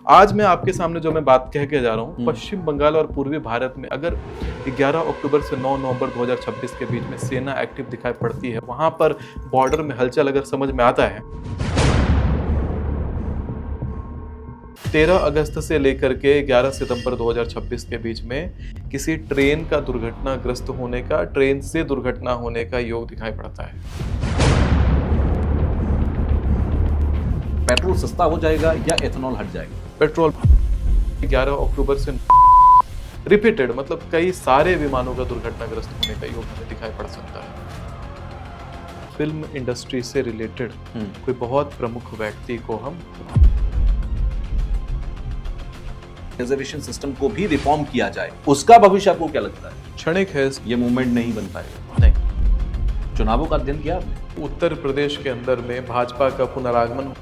आज मैं आपके सामने जो मैं बात कह के जा रहा हूँ, हम्म। पश्चिम बंगाल और पूर्वी भारत में अगर 11 अक्टूबर से 9 नवंबर 2026 के बीच में सेना एक्टिव दिखाई पड़ती है, वहां पर बॉर्डर में हलचल अगर समझ में आता है, 13 अगस्त से लेकर के 11 सितंबर 2026 के बीच में किसी ट्रेन का दुर्घटनाग्रस्त होने का, ट्रेन से दुर्घटना होने का योग दिखाई पड़ता है। पेट्रोल सस्ता हो जाएगा या एथेनॉल हट जाएगा? पेट्रोल 11 अक्टूबर से रिपीटेड मतलब कई सारे विमानों का दुर्घटनाग्रस्त होने का योग हमें दिखाई पड़ सकता है। फिल्म इंडस्ट्री से रिलेटेड कोई बहुत प्रमुख व्यक्ति को हम रिजर्वेशन सिस्टम को भी रिफॉर्म किया जाए, उसका भविष्य आपको क्या लगता है? क्षणिक है। ये मूवमेंट नहीं बन पाएगा। नहीं, चुनावों का अध्ययन किया आपने? उत्तर प्रदेश के अंदर में भाजपा का पुनरागमन,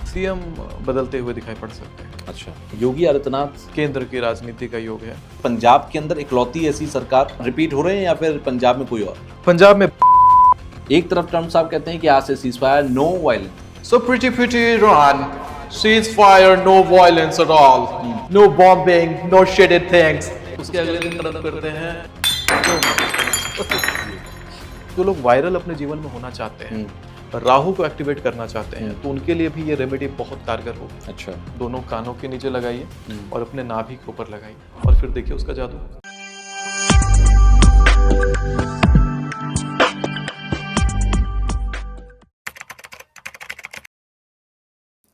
सीएम बदलते हुए दिखाई पड़ सकते हैं। अच्छा, योगी आदित्यनाथ केंद्र की राजनीति का योग है। पंजाब के अंदर इकलौती ऐसी सरकार रिपीट हो रहे हैं या फिर पंजाब में कोई और? पंजाब में एक तरफ ट्रम्प साहब कहते हैं कि आज से ceasefire, no violence. So pretty Iran, ceasefire, no violence at all, no bombing, no shitty things. उसके अगले दिन ट्रम्प करते हैं जो लोग वायरल अपने जीवन में होना चाहते हैं, राहु को एक्टिवेट करना चाहते हैं, तो उनके लिए भी ये रेमेडी बहुत कारगर होगी। अच्छा, दोनों कानों के नीचे लगाइए और अपने नाभि के ऊपर लगाइए और फिर देखिए उसका जादू।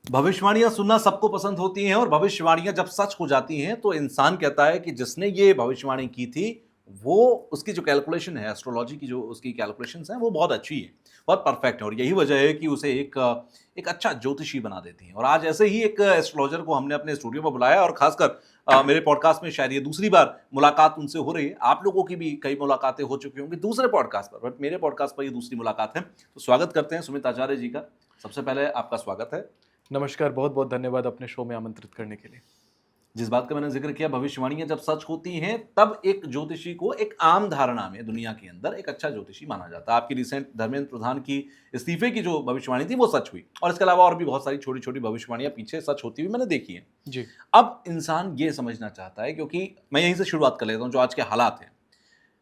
भविष्यवाणियां सुनना सबको पसंद होती हैं और भविष्यवाणियां जब सच हो जाती हैं तो इंसान कहता है कि जिसने ये भविष्यवाणी की थी वो उसकी जो कैलकुलेशन है, एस्ट्रोलॉजी की जो उसकी कैलकुलेशंस हैं वो बहुत अच्छी है, बहुत परफेक्ट है और यही वजह है कि उसे एक अच्छा ज्योतिषी बना देती हैं। और आज ऐसे ही एक एस्ट्रोलॉजर को हमने अपने स्टूडियो में बुलाया और खासकर मेरे पॉडकास्ट में शायद ये दूसरी बार मुलाकात उनसे हो रही है। आप लोगों की भी कई मुलाकातें हो चुकी होंगी दूसरे पॉडकास्ट पर, बट मेरे पॉडकास्ट पर ये दूसरी मुलाकात है। तो स्वागत करते हैं सुमित आचार्य जी का। सबसे पहले आपका स्वागत है। नमस्कार, बहुत बहुत धन्यवाद अपने शो में आमंत्रित करने के लिए। जिस बात का मैंने जिक्र किया, भविष्यवाणियां जब सच होती हैं तब एक ज्योतिषी को एक आम धारणा में दुनिया के अंदर एक अच्छा ज्योतिषी माना जाता है। आपकी रिसेंट धर्मेंद्र प्रधान की इस्तीफे की जो भविष्यवाणी थी वो सच हुई और इसके अलावा और भी बहुत सारी छोटी छोटी भविष्यवाणियां पीछे सच होती हुई मैंने देखी हैं जी। अब इंसान ये समझना चाहता है, क्योंकि मैं यहीं से शुरुआत कर लेता हूं, जो आज के हालात हैं।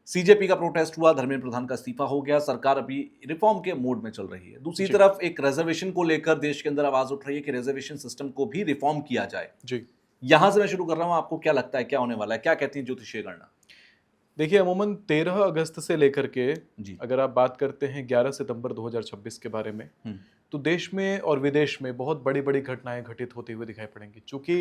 सीजेपी का प्रोटेस्ट हुआ, धर्मेंद्र प्रधान का इस्तीफा हो गया, सरकार अभी रिफॉर्म के मोड में चल रही है। दूसरी तरफ एक रिजर्वेशन को लेकर देश के अंदर आवाज उठ रही है कि रिजर्वेशन सिस्टम को भी रिफॉर्म किया जाए। जी, यहां से मैं शुरू कर रहा हूं, आपको क्या लगता है क्या होने वाला है, क्या कहती है ज्योतिषीय गणना? देखिए अमूमन 13 अगस्त से लेकर के जी। अगर आप बात करते हैं 11 सितंबर 2026 के बारे में, तो देश में और विदेश में बहुत बड़ी बड़ी घटनाएं घटित होती हुई दिखाई पड़ेंगी। चूंकि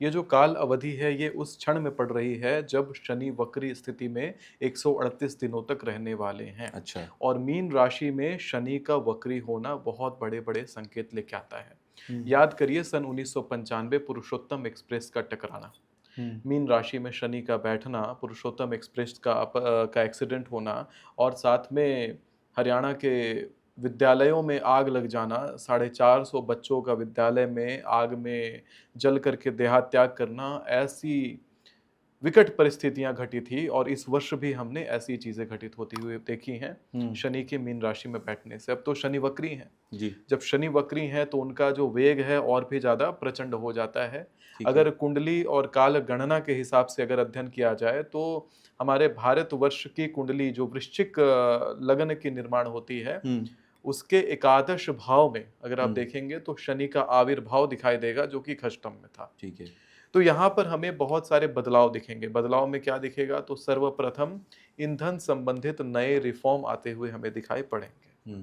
ये जो काल अवधि है ये उस क्षण में पड़ रही है जब शनि वक्री स्थिति में 138 दिनों तक रहने वाले हैं। अच्छा। और मीन राशि में शनि का वक्री होना बहुत बड़े बड़े संकेत लेके आता है। याद करिए सन 1995 पुरुषोत्तम एक्सप्रेस का टकराना, मीन राशि में शनि का बैठना, पुरुषोत्तम एक्सप्रेस का एक्सीडेंट होना और साथ में हरियाणा के विद्यालयों में आग लग जाना, 450 बच्चों का विद्यालय में आग में जल करके देहात्याग करना, ऐसी विकट परिस्थितियां घटी थी। और इस वर्ष भी हमने ऐसी चीजें घटित होती हुई देखी हैं शनि के मीन राशि में बैठने से। अब तो शनि वक्री हैं जी। जब शनि वक्री हैं तो उनका जो वेग है और भी ज्यादा प्रचंड हो जाता है। अगर कुंडली और काल गणना के हिसाब से अगर अध्ययन किया जाए तो हमारे भारतवर्ष की कुंडली जो वृश्चिक लगन की निर्माण होती है उसके एकादश भाव में अगर आप देखेंगे तो शनि का आविर्भाव दिखाई देगा जो कि खष्टम में था। ठीक है। तो यहाँ पर हमें बहुत सारे बदलाव दिखेंगे। बदलाव में क्या दिखेगा तो सर्वप्रथम ईंधन संबंधित नए रिफॉर्म आते हुए हमें दिखाई पड़ेंगे।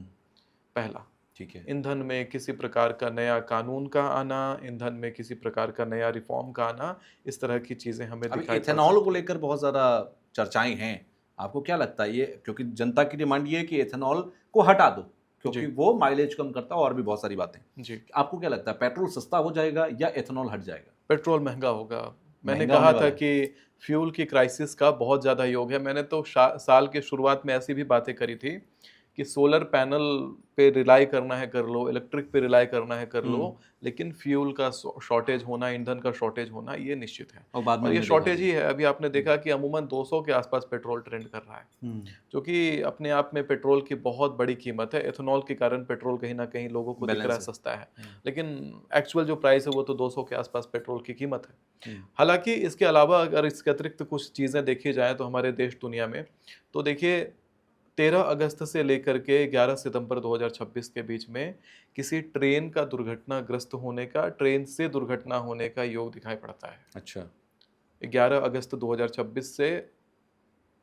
पहला, ठीक है, ईंधन में किसी प्रकार का नया कानून का आना, ईंधन में किसी प्रकार का नया रिफॉर्म का आना, इस तरह की चीजें हमें दिखाई एथेनॉल को लेकर बहुत ज्यादा चर्चाएं हैं। आपको क्या लगता है, ये क्योंकि जनता की डिमांड ये है कि एथेनॉल को हटा दो क्योंकि वो माइलेज कम करता है और भी बहुत सारी बातें। जी, आपको क्या लगता है, पेट्रोल सस्ता हो जाएगा या एथेनॉल हट जाएगा? पेट्रोल महंगा होगा। मैंने महंगा कहा होने था वाला कि फ्यूल की क्राइसिस का बहुत ज्यादा योग है। मैंने तो साल के शुरुआत में ऐसी भी बातें करी थी कि सोलर पैनल पे रिलाई करना है कर लो, इलेक्ट्रिक पे रिलाई करना है कर लो, लेकिन फ्यूल का शॉर्टेज होना, ईंधन का शॉर्टेज होना ये निश्चित है। और बाद में और ये हमने देखा शॉर्टेज भी। ही है। अभी आपने देखा कि अमूमन 200 के आसपास पेट्रोल ट्रेंड कर रहा है, जो कि अपने आप में पेट्रोल की बहुत बड़ी कीमत है। एथेनॉल के कारण पेट्रोल कहीं ना कहीं लोगों को दिख रहा बैलेंस है है। सस्ता है, लेकिन एक्चुअल जो प्राइस है वो तो 200 के आसपास पेट्रोल की कीमत है। हालांकि इसके अलावा अगर इसके अतिरिक्त कुछ चीज़ें देखी जाएं तो हमारे देश दुनिया में, तो देखिए 13 अगस्त से लेकर के 11 सितंबर 2026 के बीच में किसी ट्रेन का दुर्घटनाग्रस्त होने का, ट्रेन से दुर्घटना होने का योग दिखाई पड़ता है। अच्छा। 11 अगस्त 2026 से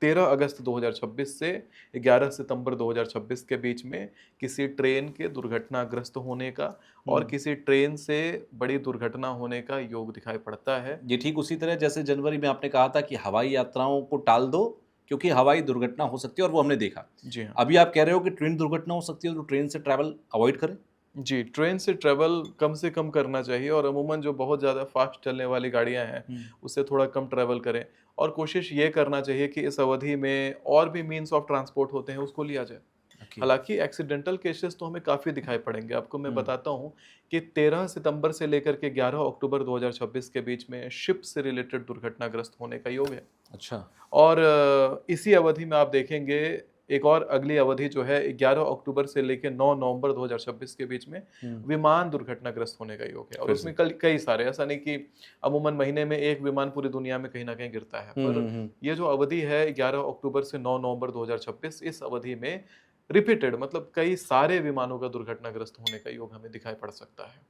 13 अगस्त 2026 से 11 सितंबर 2026 के बीच में किसी ट्रेन के दुर्घटनाग्रस्त होने का और किसी ट्रेन से बड़ी दुर्घटना होने का योग दिखाई पड़ता है। ये ठीक उसी तरह जैसे जनवरी में आपने कहा था कि हवाई यात्राओं को टाल दो क्योंकि हवाई दुर्घटना हो सकती है और वो हमने देखा। जी हाँ। अभी आप कह रहे हो कि ट्रेन दुर्घटना हो सकती है तो ट्रेन से ट्रैवल अवॉइड करें? जी, ट्रेन से ट्रैवल कम से कम करना चाहिए और अमूमन जो बहुत ज़्यादा फास्ट चलने वाली गाड़ियाँ हैं, उससे थोड़ा कम ट्रैवल करें और कोशिश ये करना चाहिए कि इस अवधि में और भी मीन्स ऑफ ट्रांसपोर्ट होते हैं, उसको लिया जाए। ओके। हालाँकि एक्सीडेंटल केसेस तो हमें काफ़ी दिखाई पड़ेंगे। आपको मैं हुँ। बताता हूँ कि 13 सितंबर से लेकर के 11 अक्टूबर 2026 के बीच में शिप से रिलेटेड दुर्घटनाग्रस्त होने का योग है। अच्छा। और इसी अवधि में आप देखेंगे एक और अगली अवधि जो है 11 अक्टूबर से लेकर 9 नवंबर 2026 के बीच में विमान दुर्घटनाग्रस्त होने का योग है। और फिर उसमें से। कई सारे, ऐसा नहीं कि अमूमन महीने में एक विमान पूरी दुनिया में कहीं ना कहीं गिरता है, पर ये जो अवधि है 11 अक्टूबर से 9 नवंबर 2026, इस अवधि में रिपीटेड मतलब कई सारे विमानों का दुर्घटनाग्रस्त होने का योग हमें दिखाई पड़ सकता है।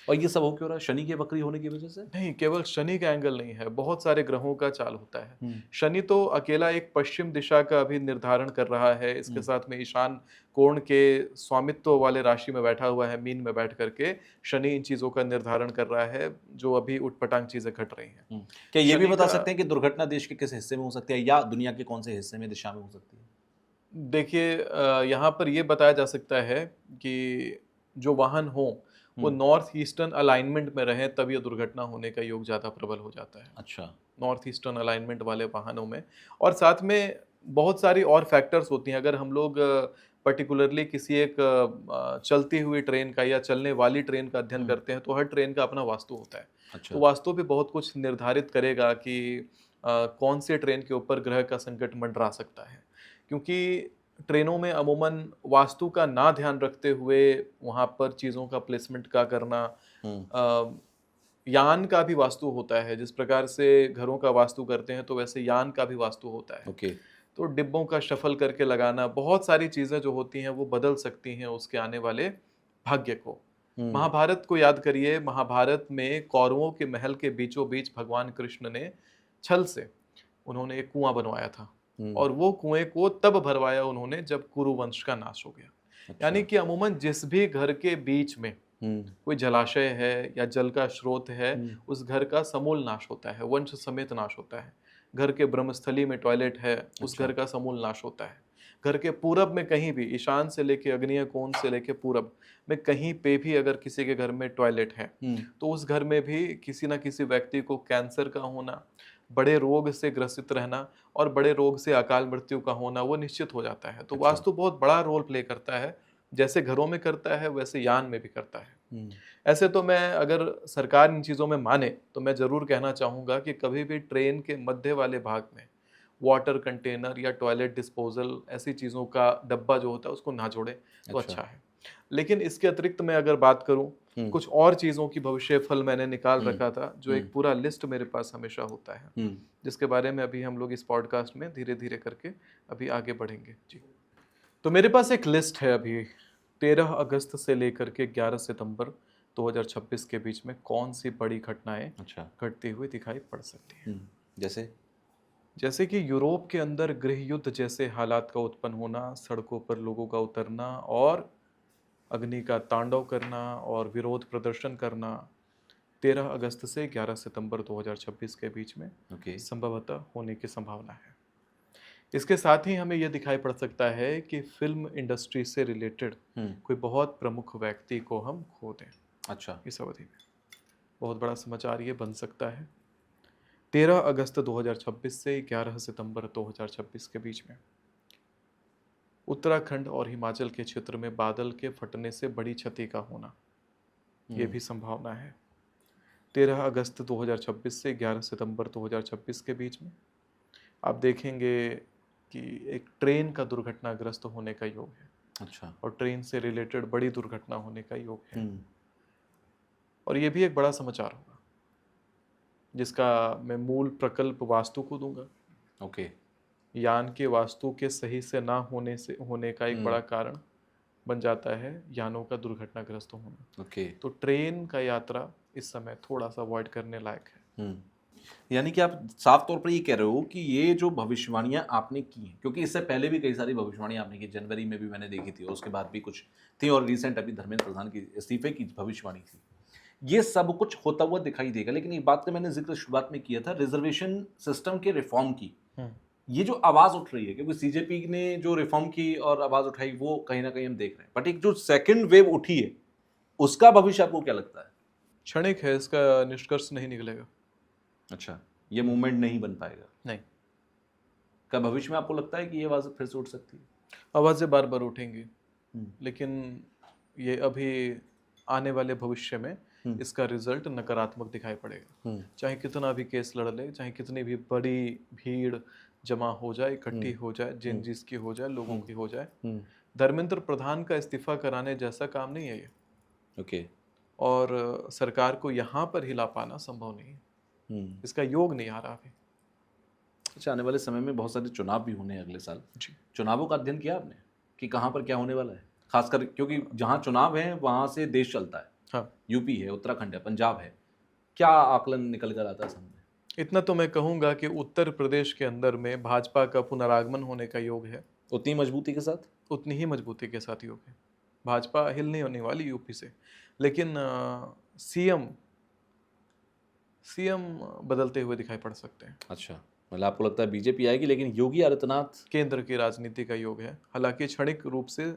और ये सब हो क्यों रहा है? शनि के वक्री होने की वजह से? नहीं, केवल शनि का एंगल नहीं है, बहुत सारे ग्रहों का चाल होता है। हुँ। शनि तो अकेला एक पश्चिम दिशा का अभी निर्धारण कर रहा है, इसके साथ में ईशान कोण के स्वामित्व वाले राशि में बैठा हुआ है, मीन में बैठ करके शनि इन चीज़ों का निर्धारण कर रहा है, जो अभी ऊटपटांग चीज़ें घट रही हैं। क्या ये भी शनि बता का सकते हैं कि दुर्घटना देश के किस हिस्से में हो सकती है या दुनिया के कौन से हिस्से में, दिशा में हो सकती है? देखिए यहाँ पर ये बताया जा सकता है कि जो वाहन हो वो नॉर्थ ईस्टर्न अलाइनमेंट में रहें, तब ये दुर्घटना होने का योग ज़्यादा प्रबल हो जाता है। अच्छा। नॉर्थ ईस्टर्न अलाइनमेंट वाले वाहनों में। और साथ में बहुत सारी और फैक्टर्स होती हैं। अगर हम लोग पर्टिकुलरली किसी एक चलती हुई ट्रेन का या चलने वाली ट्रेन का अध्ययन करते हैं, तो हर ट्रेन का अपना वास्तु होता है। अच्छा। तो वास्तु भी बहुत कुछ निर्धारित करेगा कि कौन से ट्रेन के ऊपर ग्रह का संकट मंडरा सकता है, क्योंकि ट्रेनों में अमूमन वास्तु का ना ध्यान रखते हुए वहाँ पर चीज़ों का प्लेसमेंट का करना, अ, यान का भी वास्तु होता है। जिस प्रकार से घरों का वास्तु करते हैं, तो वैसे यान का भी वास्तु होता है। ओके। तो डिब्बों का शफल करके लगाना, बहुत सारी चीज़ें जो होती हैं वो बदल सकती हैं उसके आने वाले भाग्य को। महाभारत को याद करिए, महाभारत में कौरवों के महल के बीचों बीच भगवान कृष्ण ने छल से उन्होंने एक कुआं बनवाया था, और वो कुएं को तब भरवाया उन्होंने जब कुरु वंश का नाश हो गया। अच्छा। यानी कि अमूमन जिस भी घर के बीच में कोई जलाशय है या जल का स्रोत है, उस घर का समूल नाश होता है, वंश समेत नाश होता है। घर के ब्रह्मस्थली में टॉयलेट है, उस अच्छा। घर का समूल नाश होता है। घर के पूरब में कहीं भी, ईशान से लेके अग्नेय कोण से लेके पूरब में कहीं पे भी अगर किसी के घर में टॉयलेट है, तो उस घर में भी किसी ना किसी व्यक्ति को कैंसर का होना, बड़े रोग से ग्रसित रहना और बड़े रोग से अकाल मृत्यु का होना वो निश्चित हो जाता है। तो अच्छा। वास्तु बहुत बड़ा रोल प्ले करता है, जैसे घरों में करता है वैसे यान में भी करता है। ऐसे तो मैं, अगर सरकार इन चीज़ों में माने, तो मैं ज़रूर कहना चाहूँगा कि कभी भी ट्रेन के मध्य वाले भाग में वाटर कंटेनर या टॉयलेट डिस्पोजल ऐसी चीज़ों का डब्बा जो होता है उसको ना जोड़े तो अच्छा है। लेकिन इसके अतिरिक्त मैं अगर बात करूं, कुछ और चीज़ों की भविष्य फल मैंने निकाल रखा था, जो एक पूरा लिस्ट मेरे पास हमेशा होता है, जिसके बारे में अभी हम लोग इस पॉडकास्ट में धीरे धीरे करके अभी आगे बढ़ेंगे। जी, तो मेरे पास एक लिस्ट है अभी 13 अगस्त से लेकर के 11 सितंबर 2026 के बीच में कौन सी बड़ी घटनाएं अच्छा। घटती हुई दिखाई पड़ सकती हैं। जैसे? जैसे कि यूरोप के अंदर गृह युद्ध जैसे हालात का उत्पन्न होना, सड़कों पर लोगों का उतरना और अग्नि का तांडव करना और विरोध प्रदर्शन करना 13 अगस्त से 11 सितंबर 2026 के बीच में ओके। संभवतः होने की संभावना है। इसके साथ ही हमें यह दिखाई पड़ सकता है कि फिल्म इंडस्ट्री से रिलेटेड कोई बहुत प्रमुख व्यक्ति को हम खो दें अच्छा। इस अवधि में। बहुत बड़ा समाचार ये बन सकता है 13 अगस्त 2026 से 11 सितंबर 2026 के बीच में। उत्तराखंड और हिमाचल के क्षेत्र में बादल के फटने से बड़ी क्षति का होना, ये भी संभावना है। 13 अगस्त 2026 से 11 सितंबर 2026 के बीच में आप देखेंगे कि एक ट्रेन का दुर्घटनाग्रस्त होने का योग है। अच्छा। और ट्रेन से रिलेटेड बड़ी दुर्घटना होने का योग है। और ये भी एक बड़ा समाचार होगा, जिसका मैं मूल प्रकल्प वास्तु को दूंगा। ओके। यान के वास्तु के सही से ना होने का एक बड़ा कारण बन जाता है यानों का दुर्घटनाग्रस्त होना। ओके। तो ट्रेन का यात्रा इस समय थोड़ा सा अवॉइड करने लायक है। यानी कि आप साफ तौर पर ये कह रहे हो कि ये जो भविष्यवाणियां आपने की हैं, क्योंकि इससे पहले भी कई सारी भविष्यवाणियां आपने की, जनवरी में भी मैंने देखी थी और उसके बाद भी कुछ थी, और रिसेंट अभी धर्मेंद्र प्रधान की इस्तीफे की भविष्यवाणी थी, ये सब कुछ होता हुआ दिखाई देगा। लेकिन एक बात का मैंने जिक्र शुरुआत में किया था, रिजर्वेशन सिस्टम के रिफॉर्म की, ये जो आवाज उठ रही है, क्योंकि सीजेपी ने जो रिफॉर्म की और आवाज उठाई वो कहीं ना कहीं हम देख रहे हैं, बट एक जो सेकेंड वेव उठी है उसका भविष्य आपको क्या लगता है? क्षणिक है, इसका निष्कर्ष नहीं निकलेगा। अच्छा, ये मूवमेंट नहीं बन पाएगा? नहीं। क्या भविष्य में आपको लगता है कि ये आवाज फिर से उठ सकती है? आवाजें बार बार उठेंगी, लेकिन ये अभी आने वाले भविष्य में इसका रिजल्ट नकारात्मक दिखाई पड़ेगा। चाहे कितना भी केस लड़ ले, चाहे कितनी भी बड़ी भीड़ जमा हो जाए, इकट्ठी हो जाए, जिसकी हो जाए, लोगों की हो जाए, धर्मेंद्र प्रधान का इस्तीफा कराने जैसा काम नहीं है ये। ओके। और सरकार को यहाँ पर हिला पाना संभव नहीं है। इसका योग नहीं आ रहा अभी। अच्छा, आने वाले समय में बहुत सारे चुनाव भी होने हैं अगले साल जी। चुनावों का अध्ययन किया आपने कि कहाँ पर क्या होने वाला है? खासकर क्योंकि जहाँ चुनाव है वहाँ से देश चलता है। हाँ। यूपी है, उत्तराखंड है, पंजाब है, क्या आकलन निकल कर आता है सामने? इतना तो मैं कहूँगा कि उत्तर प्रदेश के अंदर में भाजपा का पुनरागमन होने का योग है। उतनी मजबूती के साथ? उतनी ही मजबूती के साथ योग है। भाजपा हिल नहीं होने वाली यूपी से, लेकिन सीएम बदलते हुए दिखाई पड़ सकते हैं। अच्छा, मतलब आपको लगता है बीजेपी आएगी, लेकिन योगी आदित्यनाथ? केंद्र की राजनीति का योग है, हालांकि क्षणिक रूप से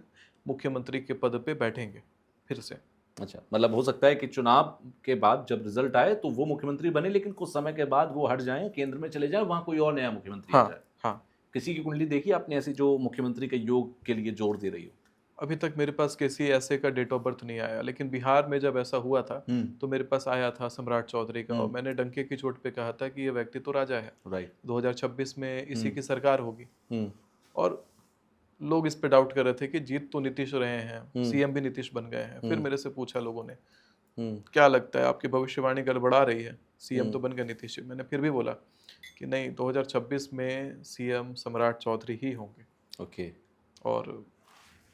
मुख्यमंत्री के पद पे बैठेंगे फिर से। अच्छा, मतलब हो सकता है कि चुनाव के बाद जब रिजल्ट आए तो वो मुख्यमंत्री बने, लेकिन कुछ समय के बाद वो हट जाएं, केंद्र में चले जाएं, वहां कोई और नया मुख्यमंत्री आ जाए। हाँ। किसी की कुंडली देखी आपने ऐसी जो मुख्यमंत्री के योग के लिए जोर दे रही हो? अभी तक मेरे पास किसी ऐसे का डेट ऑफ बर्थ नहीं आया, लेकिन बिहार में जब ऐसा हुआ था तो मेरे पास आया था सम्राट चौधरी का, और मैंने डंके की चोट पे कहा था कि ये व्यक्ति तो राजा है। राइट। 2026 में इसी की सरकार होगी। और लोग इस पे डाउट कर रहे थे कि जीत तो नीतीश रहे हैं, सीएम भी नीतीश बन गए हैं। फिर मेरे से पूछा लोगों ने, क्या लगता है आपकी भविष्यवाणी गड़बड़ा रही है, सीएम तो बन गए नीतीश। मैंने फिर भी बोला कि नहीं, 2026 में सीएम सम्राट चौधरी ही होंगे। ओके। और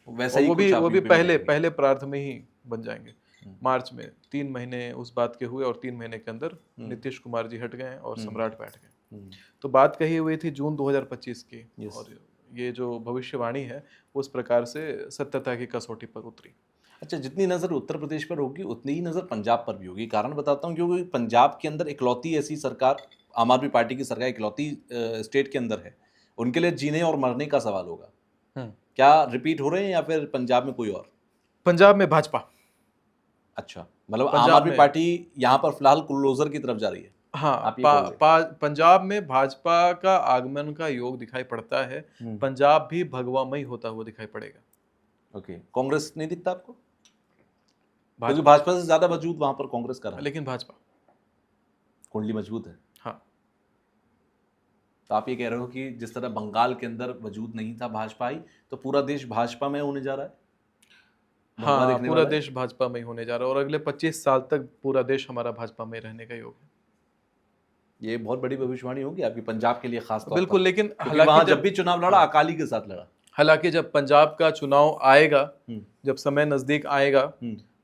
वैसे ही वो भी पहले प्रार्थ में ही बन जाएंगे। मार्च में 3 महीने उस बात के हुए और 3 महीने के अंदर नीतीश कुमार जी हट गए और सम्राट बैठ गए। तो बात कही हुई थी जून 2025 की, और ये जो भविष्यवाणी है उस प्रकार से सत्यता की कसौटी पर उतरी। अच्छा, जितनी नज़र उत्तर प्रदेश पर होगी उतनी ही नज़र पंजाब पर भी होगी। कारण बताता हूँ, क्योंकि पंजाब के अंदर इकलौती ऐसी सरकार, आम आदमी पार्टी की सरकार इकलौती स्टेट के अंदर है, उनके लिए जीने और मरने का सवाल होगा। क्या रिपीट हो रहे हैं या फिर पंजाब में कोई और? पंजाब में भाजपा। अच्छा, मतलब आम आदमी पार्टी यहाँ पर फिलहाल क्लोजर की तरफ जा रही है। हाँ, पंजाब में भाजपा का आगमन का योग दिखाई पड़ता है। पंजाब भी भगवामयी होता हुआ दिखाई पड़ेगा। ओके। कांग्रेस नहीं दिखता आपको? क्योंकि भाजपा से ज्यादा वजूद वहां पर कांग्रेस का रहा। लेकिन भाजपा कुंडली मजबूत है। हाँ। तो आप ये कह रहे हो कि जिस तरह बंगाल के अंदर वजूद नहीं था, भाजपा आई, तो पूरा देश भाजपा में होने जा रहा है? हाँ, पूरा देश भाजपा में होने जा रहा है, और अगले 25 साल तक पूरा देश हमारा भाजपा में रहने का योग है। ये बहुत बड़ी भविष्यवाणी होगी आपकी पंजाब के लिए खास तौर पर। बिल्कुल, लेकिन हालांकि जब भी चुनाव लड़ा अकाली के साथ लड़ा। हालांकि जब पंजाब का चुनाव आएगा, जब समय नजदीक आएगा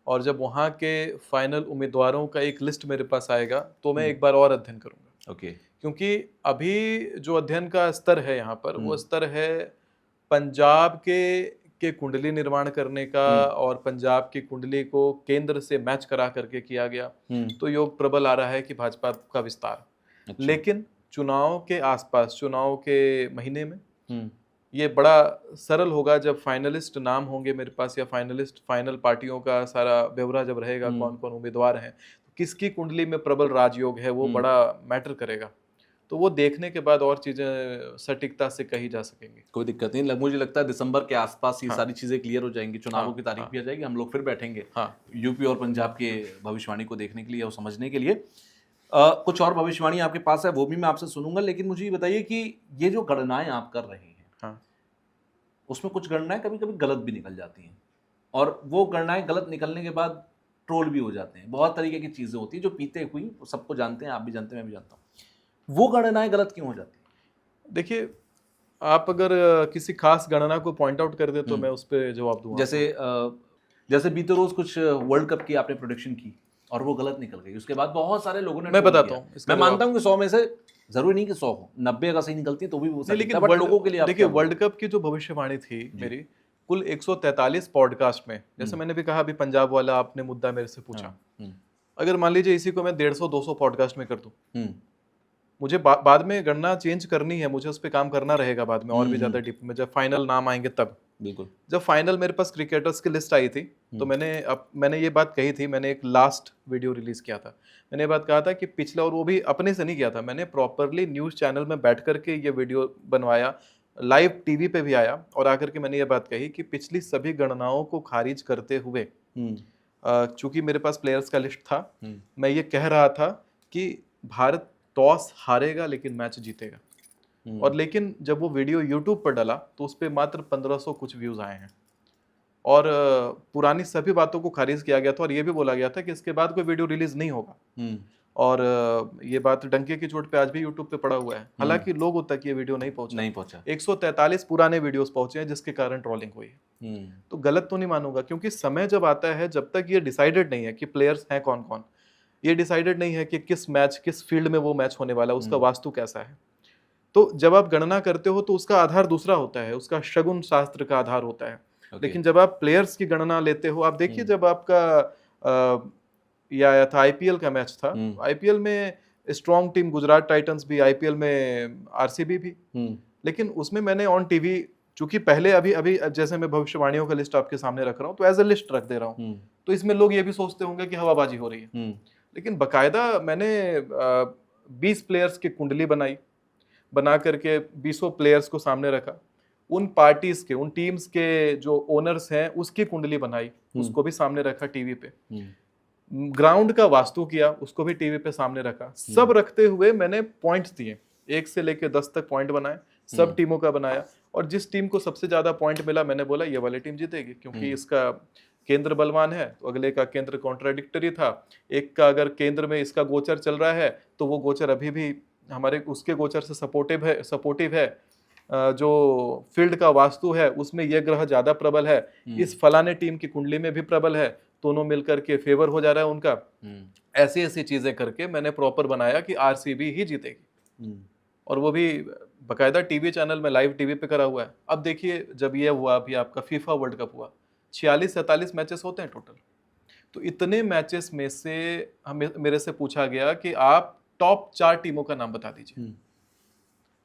और जब वहां के फाइनल उम्मीदवारों का एक लिस्ट मेरे पास आएगा, तो मैं एक बार और अध्ययन करूंगा। ओके। क्योंकि अभी जो अध्ययन का स्तर है यहाँ पर, वो स्तर है पंजाब के कुंडली निर्माण करने का, और पंजाब की कुंडली को केंद्र से मैच करा करके किया गया, तो योग प्रबल आ रहा है कि भाजपा का विस्तार। अच्छा। लेकिन चुनाव के आसपास, चुनाव के महीने में ये बड़ा सरल होगा जब फाइनलिस्ट नाम होंगे मेरे पास, या फाइनल पार्टियों का सारा ब्यौरा जब रहेगा, कौन कौन उम्मीदवार हैं, तो किसकी कुंडली में प्रबल राजयोग है, वो बड़ा मैटर करेगा। तो वो देखने के बाद और चीजें सटीकता से कही जा सकेंगी। कोई दिक्कत नहीं, मुझे लगता है दिसंबर के आसपास ये हाँ। सारी चीजें क्लियर हो जाएंगी, चुनावों हाँ, की तारीख हाँ। भी आ जाएगी, हम लोग फिर बैठेंगे हाँ। यूपी और पंजाब के भविष्यवाणी को देखने के लिए और समझने के लिए। कुछ और भविष्यवाणी आपके पास है वो भी मैं आपसे सुनूंगा, लेकिन मुझे ये बताइए कि ये जो गणनाएं आप कर रहे हैं, हाँ। उसमें कुछ गणनाएं कभी कभी गलत भी निकल जाती हैं, और वो गणनाएं गलत निकलने के बाद ट्रोल भी हो जाते हैं। बहुत तरीके की चीजें होती हैं जो पीते हुई, वो सबको जानते हैं, आप भी जानते हैं, मैं भी जानता हूँ। वो गणनाएं गलत क्यों हो जाती हैं? देखिए, आप अगर किसी खास गणना को पॉइंट आउट कर दे तो मैं उस पर जवाब दूंगा। जैसे बीते रोज कुछ वर्ल्ड कप की आपने प्रोडिक्शन की और वो गलत निकल गई, उसके बाद बहुत सारे लोगों ने मैं ट्रोल बताता किया। हूँ इसका मैं मानता हूँ कि 100 में से जरूरी नहीं कि 100 हो, 90 अगर सही निकलती है तो भी वो नहीं, सही लेकिन है, बट लोगों के लिए आप देखिए, क्या वर्ल्ड कप की जो भविष्यवाणी थी मेरी, कुल 143 पॉडकास्ट में, जैसे मैंने भी कहा, अभी पंजाब वाला आपने मुद्दा मेरे से पूछा, अगर मान लीजिए इसी को मैं 150-200 पॉडकास्ट में कर दूं, मुझे बाद में गणना चेंज करनी है, मुझे उस पर काम करना रहेगा बाद में और भी ज्यादा डीप में, जब फाइनल नाम आएंगे तब। बिल्कुल। जब फाइनल मेरे पास क्रिकेटर्स की लिस्ट आई थी तो मैंने ये बात कही थी, मैंने एक लास्ट वीडियो रिलीज किया था, मैंने ये बात कहा था कि पिछला, और वो भी अपने से नहीं किया था, मैंने प्रॉपरली न्यूज चैनल में बैठ करके ये वीडियो बनवाया, लाइव टीवी पे भी आया, और आकर के मैंने ये बात कही कि पिछली सभी गणनाओं को खारिज करते हुए, चूंकि मेरे पास प्लेयर्स का लिस्ट था, मैं ये कह रहा था कि भारत टॉस हारेगा लेकिन मैच जीतेगा। और लेकिन जब वो वीडियो YouTube पर डाला तो उस पर मात्र 1500 कुछ व्यूज आए हैं, और पुरानी सभी बातों को खारिज किया गया था, और ये भी बोला गया था कि इसके बाद कोई वीडियो रिलीज नहीं होगा। और ये बात डंके की चोट पे आज भी YouTube पे पड़ा हुआ है, हालांकि लोगों तक ये वीडियो नहीं पहुंचा। 143 पुराने वीडियोस पहुंचे हैं जिसके कारण ट्रोलिंग हुई है। तो गलत तो नहीं मानूंगा, क्योंकि समय जब आता है, जब तक ये डिसाइडेड नहीं है कि प्लेयर्स हैं कौन कौन, ये डिसाइडेड नहीं है कि किस फील्ड में वो मैच होने वाला है, उसका वास्तु कैसा है, तो जब आप गणना करते हो तो उसका आधार दूसरा होता है, उसका शगुन शास्त्र का आधार होता है। लेकिन जब आप प्लेयर्स की गणना लेते हो, आप देखिए, जब आपका ये आया था, आईपीएल का मैच था, आईपीएल में स्ट्रॉन्ग टीम गुजरात टाइटंस भी, आईपीएल में आरसीबी भी, लेकिन उसमें मैंने ऑन टीवी, चूंकि पहले अभी जैसे मैं भविष्यवाणियों का लिस्ट आपके सामने रख रहा हूँ तो एज ए लिस्ट रख दे रहा हूँ, तो इसमें लोग ये भी सोचते होंगे कि हवाबाजी हो रही है, लेकिन बकायदा मैंने 20 प्लेयर्स की कुंडली बना करके 20 प्लेयर्स को सामने रखा, उन पार्टीज के, उन टीम्स के जो ओनर्स हैं उसकी कुंडली बनाई, उसको भी सामने रखा टीवी पे, ग्राउंड का वास्तु किया, उसको भी टीवी पे सामने रखा, सब रखते हुए मैंने पॉइंट्स दिए, 1 से लेकर 10 तक पॉइंट बनाए, सब टीमों का बनाया, और जिस टीम को सबसे ज्यादा पॉइंट मिला मैंने बोला ये वाली टीम जीतेगी, क्योंकि इसका केंद्र बलवान है, तो अगले का केंद्र कॉन्ट्राडिक्टरी था, एक का अगर केंद्र में इसका गोचर चल रहा है तो वो गोचर अभी भी हमारे उसके गोचर से सपोर्टिव है, जो फील्ड का वास्तु है उसमें यह ग्रह ज्यादा प्रबल है, इस फलाने टीम की कुंडली में भी प्रबल है, दोनों मिलकर के फेवर हो जा रहा है उनका। ऐसी ऐसी चीजें करके मैंने प्रॉपर बनाया कि आरसीबी ही जीतेगी, और वो भी बकायदा टीवी चैनल में, लाइव टीवी पे करा हुआ है। अब देखिए, जब ये हुआ अभी आपका फीफा वर्ल्ड कप हुआ, 46-47 मैचेस होते हैं टोटल, तो इतने मैचेस में से मेरे से पूछा गया कि आप टॉप 4 टीमों का नाम बता दीजिए,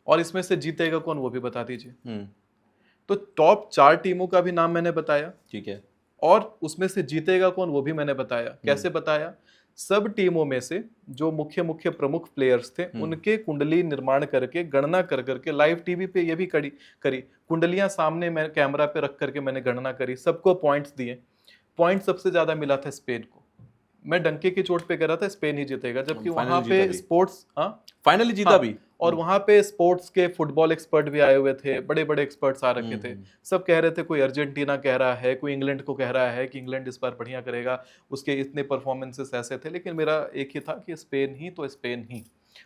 और इसमें से जीतेगा कौन वो भी बता दीजिए। तो टॉप 4 टीमों का भी नाम मैंने बताया, ठीक है, और उसमें से जीतेगा कौन वो भी मैंने बताया। कैसे बताया? सब टीमों में से जो मुख्य प्रमुख प्लेयर्स थे उनके कुंडली निर्माण करके, गणना कर करके, लाइव टीवी पे ये भी करी, कुंडलियां सामने मैं कैमरा पे रख करके मैंने गणना करी, सबको पॉइंट्स दिए। पॉइंट सबसे ज्यादा मिला था स्पेन को, मैं डंके की चोट पे कह रहा था स्पेन ही जीतेगा, जबकि वहां पे स्पोर्ट्स फाइनली जीता भी, और वहां पे स्पोर्ट्स के फुटबॉल एक्सपर्ट भी आए हुए थे, बड़े बड़े एक्सपर्ट्स आ रखे थे, सब कह रहे थे, कोई अर्जेंटीना कह रहा है, कोई इंग्लैंड को कह रहा है कि इंग्लैंड इस बार बढ़िया करेगा, उसके इतने परफॉर्मेंसेस ऐसे थे, लेकिन मेरा एक ही था कि स्पेन ही तो स्पेन ही।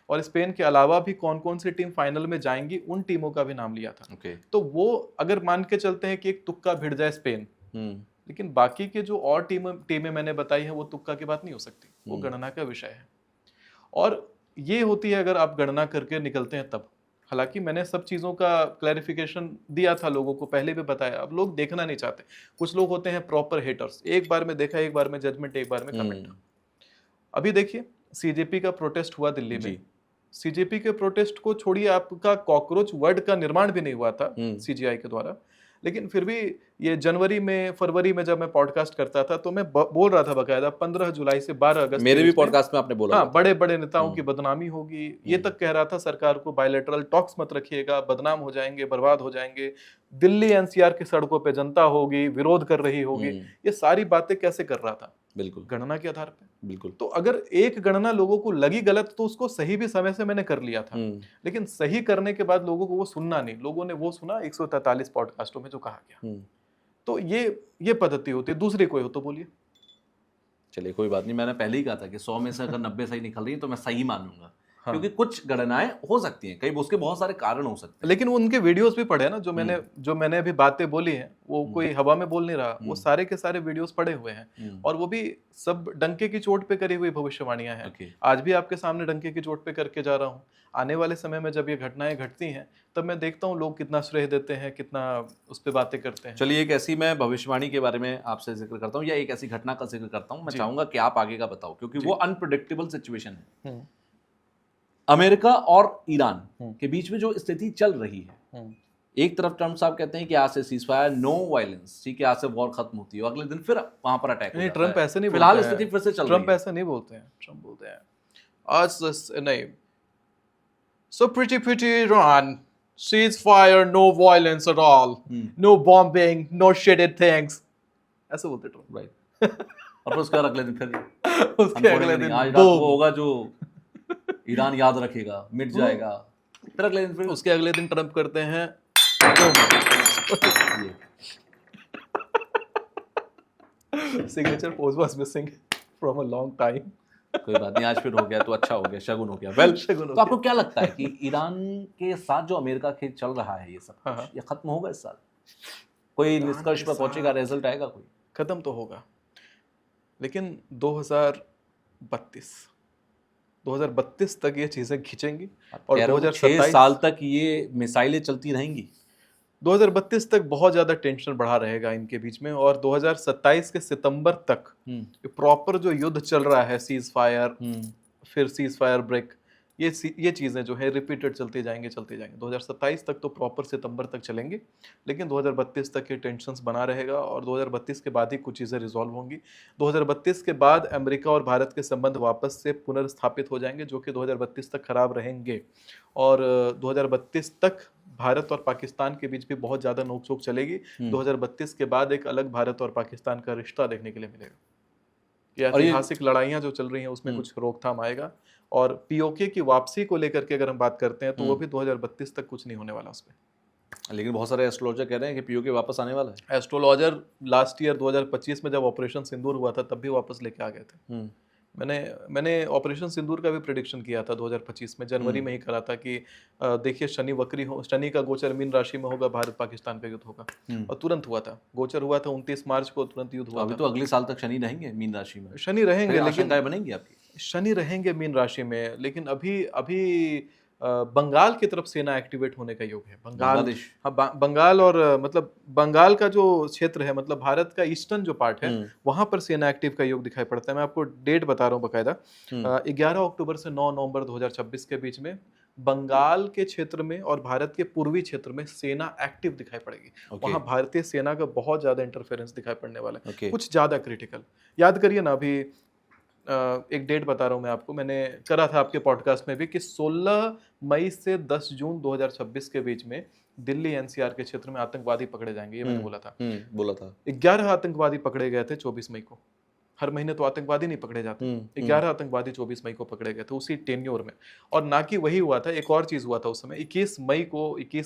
और स्पेन के अलावा भी कौन कौन सी टीम फाइनल में जाएंगी उन टीमों का भी नाम लिया था। तो वो अगर मान के चलते हैं कि एक तुक्का भिड़ जाए स्पेन, लेकिन बाकी के जो और टीमें मैंने बताई हैं वो तुक्का की बात नहीं हो सकती, वो गणना का विषय है, और ये होती है अगर आप गणना करके निकलते हैं तब। हालांकि मैंने सब चीजों का क्लैरिफिकेशन दिया था लोगों को, पहले भी बताया, अब लोग देखना नहीं चाहते। कुछ लोग होते हैं प्रॉपर हेटर्स, एक बार में देखा, एक बार में जजमेंट, एक बार में कमेंट। अभी देखिए, सीजेपी का प्रोटेस्ट हुआ दिल्ली में, सीजेपी के प्रोटेस्ट को छोड़िए, आपका कॉकरोच वर्ड का निर्माण भी नहीं हुआ था सीजीआई के द्वारा, लेकिन फिर भी ये जनवरी में फरवरी में जब मैं पॉडकास्ट करता था तो मैं बोल रहा था बकायदा 15 जुलाई से 12 अगस्त मेरे के भी बीच में, पॉडकास्ट में आपने बोला हाँ, हुआ था। बड़े बड़े नेताओं की बदनामी होगी, ये तक कह रहा था सरकार को बायलैटरल टॉक्स मत रखिएगा, बदनाम हो जाएंगे, बर्बाद हो जाएंगे, दिल्ली एनसीआर की सड़कों पे जनता होगी, विरोध कर रही होगी, ये सारी बातें कैसे कर रहा था? बिल्कुल, गणना के आधार पे। बिल्कुल। तो अगर एक गणना लोगों को लगी गलत तो उसको सही भी समय से मैंने कर लिया था, लेकिन सही करने के बाद लोगों को वो सुनना नहीं, लोगों ने वो सुना 143 पॉडकास्टों में जो कहा गया। तो ये पद्धति होती है। दूसरी कोई हो तो बोलिए। चलिए कोई बात नहीं, मैंने पहले ही कहा था कि 100 में से अगर 90 सही निकल रही है तो मैं सही मानूंगा, हाँ। क्योंकि कुछ गणनाएं हो सकती हैं, कई उसके बहुत सारे कारण हो सकते हैं। लेकिन वो उनके वीडियोस भी पढ़े ना, जो मैंने अभी बातें बोली हैं, वो कोई हवा में बोल नहीं रहा, वो सारे के सारे वीडियोस पड़े हुए हैं, और वो भी सब डंके की चोट पे करी हुई भविष्यवाणियां हैं। आज भी आपके सामने डंके की चोट पे करके जा रहा हूँ। आने वाले समय में जब ये घटनाएं घटती हैं तब मैं देखता हूँ लोग कितना श्रेय देते हैं, कितना उस पर बातें करते हैं। चलिए एक ऐसी मैं भविष्यवाणी के बारे में आपसे जिक्र करता हूँ, या एक ऐसी घटना का जिक्र करता हूँ। मैं चाहूंगा कि आप आगे का बताओ, क्योंकि वो अनप्रेडिक्टेबल सिचुएशन है। अमेरिका और ईरान के बीच में जो स्थिति चल रही है, एक तरफ ट्रम्प साहब कहते हैं कि आज से सीजफायर, नो वायलेंस, ठीक है, आज से वॉर खत्म होती है, अगले दिन फिर वहां पर अटैक हो जाता है। ट्रम्प ऐसे नहीं, फिलहाल स्थिति फिर से चल रही है। ट्रम्प ऐसे नहीं बोलते हैं। ट्रम्प बोलते हैं आज नहीं, so pretty Iran, ceasefire, no violence at all, no bombing, no shitty things, ऐसे बोलते ट्रम्प। राइट। और फिर उसके बाद अगले दिन फिर उसके अगले दिन आज रात वो होगा जो ईरान याद रखेगा, मिट जाएगा। फिर अगले दिन, फिर उसके अगले दिन ट्रम्प करते हैं signature pose was missing from a long time. कोई बात नहीं, आज फिर हो गया तो अच्छा हो गया, शगुन हो गया। वेल, तो आपको क्या लगता है कि ईरान के साथ जो अमेरिका खेल चल रहा है, ये सब कुछ, ये खत्म होगा इस साल? कोई निष्कर्ष पर पहुंचेगा, रिजल्ट आएगा कोई? खत्म तो होगा, लेकिन 2032 तक ये चीजें खींचेंगी, और 2027 साल तक ये मिसाइलें चलती रहेंगी। 2032 तक बहुत ज्यादा टेंशन बढ़ा रहेगा इनके बीच में, और 2027 के सितंबर तक प्रॉपर जो युद्ध चल रहा है, सीज फायर, फिर सीज फायर ब्रेक, ये चीजें जो है रिपीटेड चलते जाएंगे। 2027 तक तो प्रॉपर सितंबर तक चलेंगे, लेकिन 2032 तक ये टेंशन्स बना रहेगा, और 2032 के बाद ही कुछ चीज़ें रिजॉल्व होंगी। 2032 के बाद अमेरिका और भारत के संबंध वापस से पुनर्स्थापित हो जाएंगे, जो कि 2032 तक खराब रहेंगे, और 2032 तक भारत और पाकिस्तान के बीच भी बहुत ज़्यादा नोकझोंक चलेगी। 2032 के बाद एक अलग भारत और पाकिस्तान का रिश्ता देखने के लिए मिलेगा। ये ऐतिहासिक लड़ाइयाँ जो चल रही हैं उसमें कुछ रोकथाम आएगा, और पीओके की वापसी को लेकर के अगर हम बात करते हैं तो वो भी 2032 तक कुछ नहीं होने वाला उसमें। लेकिन बहुत सारे एस्ट्रोलॉजर कह रहे हैं कि पीओके वापस आने वाला है। एस्ट्रोलॉजर लास्ट ईयर 2025 में जब ऑपरेशन सिंदूर हुआ था तब भी वापस लेके आ गए थे। मैंने ऑपरेशन सिंदूर का भी प्रेडिक्शन किया था 2025 में, जनवरी में ही करा था कि देखिए शनि वक्री हो, शनि का गोचर मीन राशि में होगा, भारत पाकिस्तान का युद्ध होगा, और तुरंत हुआ था। गोचर हुआ था 29 मार्च को, तुरंत युद्ध हुआ। अभी तो अगले साल तक शनि रहेंगे मीन राशि में। शनि रहेंगे, लेकिन बनेंगी आपकी, शनि रहेंगे मीन राशि में, लेकिन अभी बंगाल की तरफ सेना एक्टिवेट होने का योग है। बंगाल और मतलब बंगाल का जो क्षेत्र है, मतलब भारत का ईस्टर्न जो पार्ट है, वहां पर सेना एक्टिव का योग दिखाई पड़ता है। मैं आपको डेट बता रहा हूँ बकायदा, 11 अक्टूबर से 9 नवंबर 2026 के बीच में बंगाल के क्षेत्र में और भारत के पूर्वी क्षेत्र में सेना एक्टिव दिखाई पड़ेगी। वहां भारतीय सेना का बहुत ज्यादा इंटरफेरेंस दिखाई पड़ने वाला है, कुछ ज्यादा क्रिटिकल। याद करिए ना, अभी एक डेट बता रहा हूं मैं आपको, मैंने करा था आपके पॉडकास्ट में भी कि 16 मई से 10 जून 2026 के बीच में दिल्ली एनसीआर के क्षेत्र में आतंकवादी पकड़े जाएंगे, ये मैंने बोला था। 11 आतंकवादी पकड़े गए थे 24 मई को। हर महीने तो आतंकवादी नहीं पकड़े जाते। 11 आतंकवादी 24 मई को पकड़े गए थे उसी टेन्योर में। और ना कि वही हुआ था, एक और चीज हुआ था उस समय। 21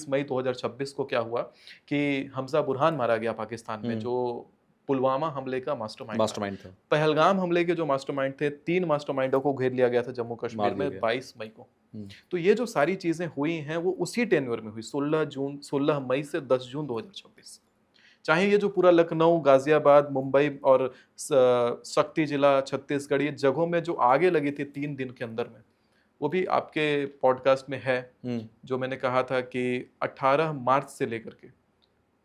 मई 2026 को क्या हुआ कि हमजा बुरहान मारा गया पाकिस्तान में, जो पुलवामा हमले का मास्टरमाइंड था। पहलगाम हमले के जो मास्टरमाइंड थे, 3 मास्टरमाइंडों को घेर लिया गया था जम्मू कश्मीर में 22 मई को। तो ये जो सारी चीजें हुई हैं वो उसी टेन्योर में हुई, 16 मई से 10 जून 2026। चाहे ये जो पूरा लखनऊ, गाजियाबाद, मुंबई और शक्ति जिला, छत्तीसगढ़, ये जगहों में जो आगे लगी थी 3 दिन के अंदर में, वो भी आपके पॉडकास्ट में है, जो मैंने कहा था कि 18 मार्च से लेकर के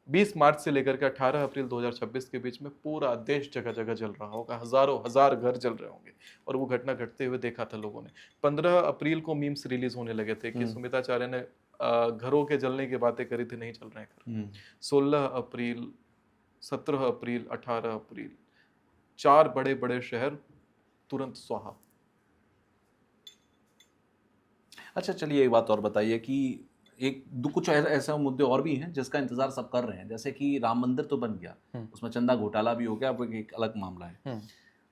20 मार्च से लेकर के 18 अप्रैल 2026 के बीच में पूरा देश जगह जगह जल रहा होगा, हजारों हजार घर जल रहे होंगे, और वो घटना घटते हुए देखा था लोगों ने। 15 अप्रैल को मीम्स रिलीज होने लगे थे कि सुमित आचार्य ने घरों के जलने की बातें करी थी, नहीं चल रहे हैं घर। 16 अप्रैल, 17 अप्रैल, 18 अप्रैल, 4 बड़े बड़े शहर तुरंत स्वाहा। अच्छा चलिए एक बात और बताइए कि कुछ ऐसे मुद्दे और भी हैं जिसका इंतजार सब कर रहे हैं, जैसे कि राम मंदिर तो बन गया, उसमें चंदा घोटाला भी हो गया, वो एक अलग मामला है।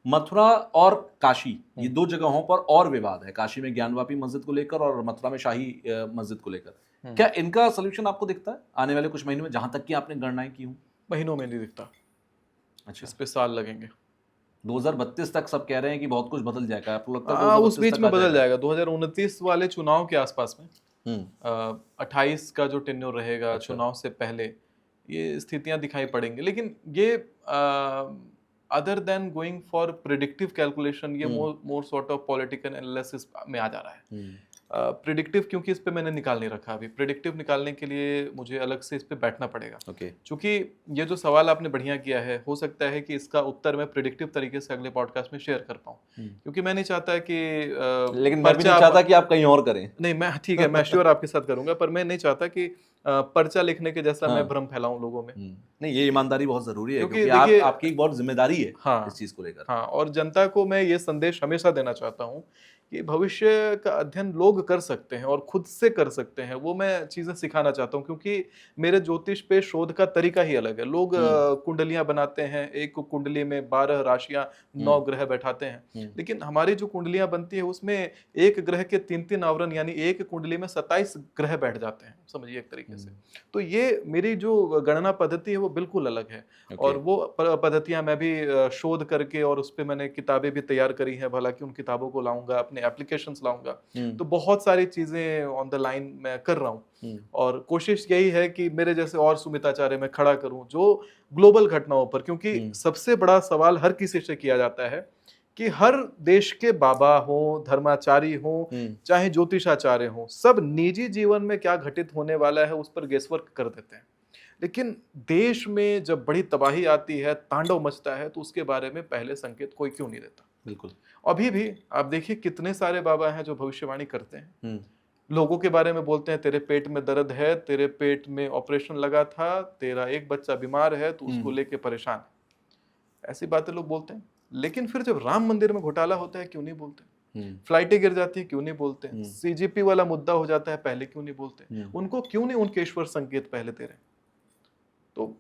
मथुरा और काशी, ये 2 जगहों पर और विवाद है, काशी में ज्ञानवापी मस्जिद को लेकर और मथुरा में शाही मस्जिद को लेकर। क्या इनका सोल्यूशन आपको दिखता है आने वाले कुछ महीनों में, जहां तक कि आपने गणनाएं की हूं? महीनों में नहीं दिखता। अच्छा, इस पे साल लगेंगे। 2032 तक सब कह रहे हैं कि बहुत कुछ बदल जाएगा, आपको लगता है हाँ, उस 2032 बीच तक में आ बदल जाएगा? जाएगा। 2029 वाले चुनाव के आसपास में 28 का जो टेन्योर रहेगा, अच्छा। चुनाव से पहले ये स्थितियां दिखाई पड़ेंगी। लेकिन ये other than going for predictive calculation, ये more sort of political analysis में आ जा रहा है। प्रिडिक्टिव क्योंकि इस पे मैंने निकाल नहीं रखा अभी। प्रिडिक्टिव निकालने के लिए मुझे अलग से इस पे बैठना पड़ेगा। ओके। क्योंकि ये जो सवाल आपने बढ़िया किया है, हो सकता है कि इसका उत्तर मैं प्रिडिक्टिव तरीके से अगले पॉडकास्ट में शेयर कर पाऊँ, क्योंकि मैं नहीं चाहता कि लेकिन मैं भी नहीं चाहता कि आप कहीं और करें। नहीं, मैं ठीक है, मैं श्योर आपके साथ करूंगा, पर मैं नहीं चाहता कि पर्चा लिखने के जैसा मैं भ्रम फैलाऊं लोगों में। नहीं, ये ईमानदारी बहुत जरूरी है, क्योंकि क्योंकि देखिए, आपकी एक बहुत जिम्मेदारी है हाँ, इस चीज को लेकर। हाँ, और जनता को मैं ये संदेश हमेशा देना चाहता हूँ कि भविष्य का अध्ययन लोग कर सकते हैं और खुद से कर सकते हैं। वो मैं चीजें सिखाना चाहता हूँ, क्योंकि मेरे ज्योतिष पे शोध का तरीका ही अलग है। लोग कुंडलियां बनाते हैं, एक कुंडली में 12 राशियां, 9 ग्रह बैठाते हैं, लेकिन हमारी जो कुंडलियां बनती है उसमें एक ग्रह के 3-3 आवरण, यानी एक कुंडली में 27 ग्रह बैठ जाते हैं, समझिए एक तरीके से। तो ये मेरी जो गणना पद्धति है वो बिल्कुल अलग है। और वो पद्धतियां मैं भी शोध करके, और उस पर मैंने किताबें भी तैयार करी हैं, भला कि उन किताबों को लाऊंगा, अपने एप्लीकेशंस लाऊंगा। तो बहुत सारी चीजें ऑन द लाइन मैं कर रहा हूँ, और कोशिश यही है कि मेरे जैसे और सुमिताचार्य मैं खड़ा करूं जो ग्लोबल घटनाओं पर, क्योंकि सबसे बड़ा सवाल हर किसी से किया जाता है कि हर देश के बाबा हो, धर्माचारी हो, चाहे ज्योतिषाचार्य हो, सब निजी जीवन में क्या घटित होने वाला है उस पर गेसवर्क कर देते हैं। लेकिन देश में जब बड़ी तबाही आती है, तांडव मचता है, तो उसके बारे में पहले संकेत कोई क्यों नहीं देता। बिल्कुल। अभी भी आप देखिए कितने सारे बाबा हैं जो भविष्यवाणी करते हैं, लोगों के बारे में बोलते हैं, तेरे पेट में दर्द है, तेरे पेट में ऑपरेशन लगा था, तेरा एक बच्चा बीमार है, तो उसको लेके परेशान है। ऐसी बातें लोग बोलते हैं। लेकिन फिर जब राम मंदिर में घोटाला होता है, क्यों नहीं बोलते? फ्लाइटें गिर जाती है, क्यों नहीं बोलते? सीजीपी वाला मुद्दा हो जाता है, पहले क्यों नहीं बोलते? उनको क्यों नहीं उनके ईश्वर संकेत पहले दे रहे? तो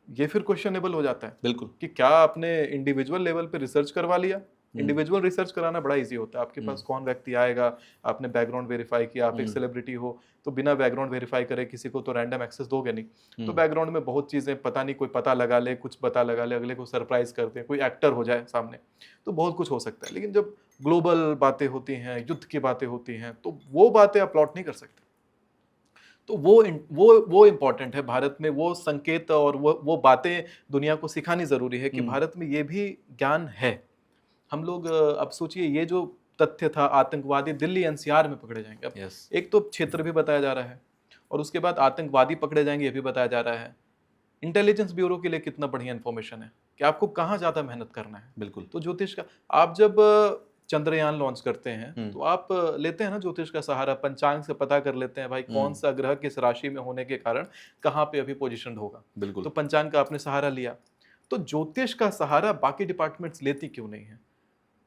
ये फिर क्वेश्चनेबल हो जाता है। बिल्कुल। कि क्या आपने इंडिविजुअल लेवल पे रिसर्च करवा लिया? इंडिविजुअल रिसर्च कराना बड़ा इजी होता है। आपके पास कौन व्यक्ति आएगा, आपने बैकग्राउंड वेरीफाई किया, आप एक सेलिब्रिटी हो, तो बिना बैकग्राउंड वेरीफाई करे किसी को तो रैंडम एक्सेस दोगे नहीं। तो बैकग्राउंड में बहुत चीजें, पता नहीं कोई पता लगा ले, कुछ पता लगा ले, अगले को सरप्राइज कर दे, कोई एक्टर हो जाए सामने, तो बहुत कुछ हो सकता है। लेकिन जब ग्लोबल बातें होती हैं, युद्ध की बातें होती हैं, तो वो बातें आप प्लॉट नहीं कर सकते। तो वो इम्पोर्टेंट है। भारत में वो संकेत और वो बातें दुनिया को सिखानी जरूरी है कि भारत में ये भी ज्ञान है। हम लोग अब सोचिए, ये जो तथ्य था, आतंकवादी दिल्ली एनसीआर में पकड़े जाएंगे। अब एक तो क्षेत्र भी बताया जा रहा है, और उसके बाद आतंकवादी पकड़े जाएंगे, ये भी बताया जा रहा है। इंटेलिजेंस ब्यूरो के लिए कितना बढ़िया इंफॉर्मेशन है कि आपको कहाँ ज्यादा मेहनत करना है। बिल्कुल। तो ज्योतिष का, आप जब चंद्रयान लॉन्च करते हैं तो आप लेते हैं ना ज्योतिष का सहारा, पंचांग से पता कर लेते हैं भाई कौन सा ग्रह किस राशि में होने के कारण कहाँ पे अभी पोजीशन होगा। बिल्कुल। तो पंचांग का आपने सहारा लिया। तो ज्योतिष का सहारा बाकी डिपार्टमेंट्स लेती क्यों नहीं है?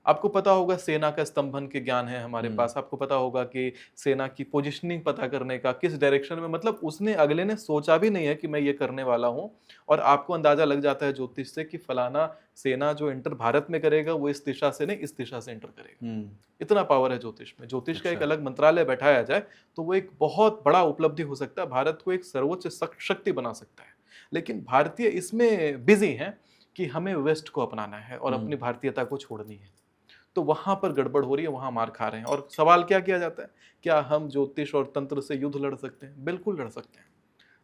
आपको पता होगा सेना का स्तंभन के ज्ञान है हमारे पास, आपको पता होगा कि सेना की पोजीशनिंग पता करने का, किस डायरेक्शन में, मतलब उसने अगले ने सोचा भी नहीं है कि मैं ये करने वाला हूं, और आपको अंदाजा लग जाता है ज्योतिष से कि फलाना सेना जो एंटर भारत में करेगा वो इस दिशा से नहीं इस दिशा से एंटर करेगा। इतना पावर है ज्योतिष में। ज्योतिष का एक अलग मंत्रालय बैठाया जाए तो वो एक बहुत बड़ा उपलब्धि हो सकता है, भारत को एक सर्वोच्च शक्ति बना सकता है। लेकिन भारतीय इसमें बिजी हैं कि हमें वेस्ट को अपनाना है और अपनी भारतीयता को छोड़नी है। तो वहां पर गड़बड़ हो रही है, वहां मार खा रहे हैं। और सवाल क्या किया जाता है, क्या हम ज्योतिष और तंत्र से युद्ध लड़ सकते हैं? बिल्कुल लड़ सकते हैं,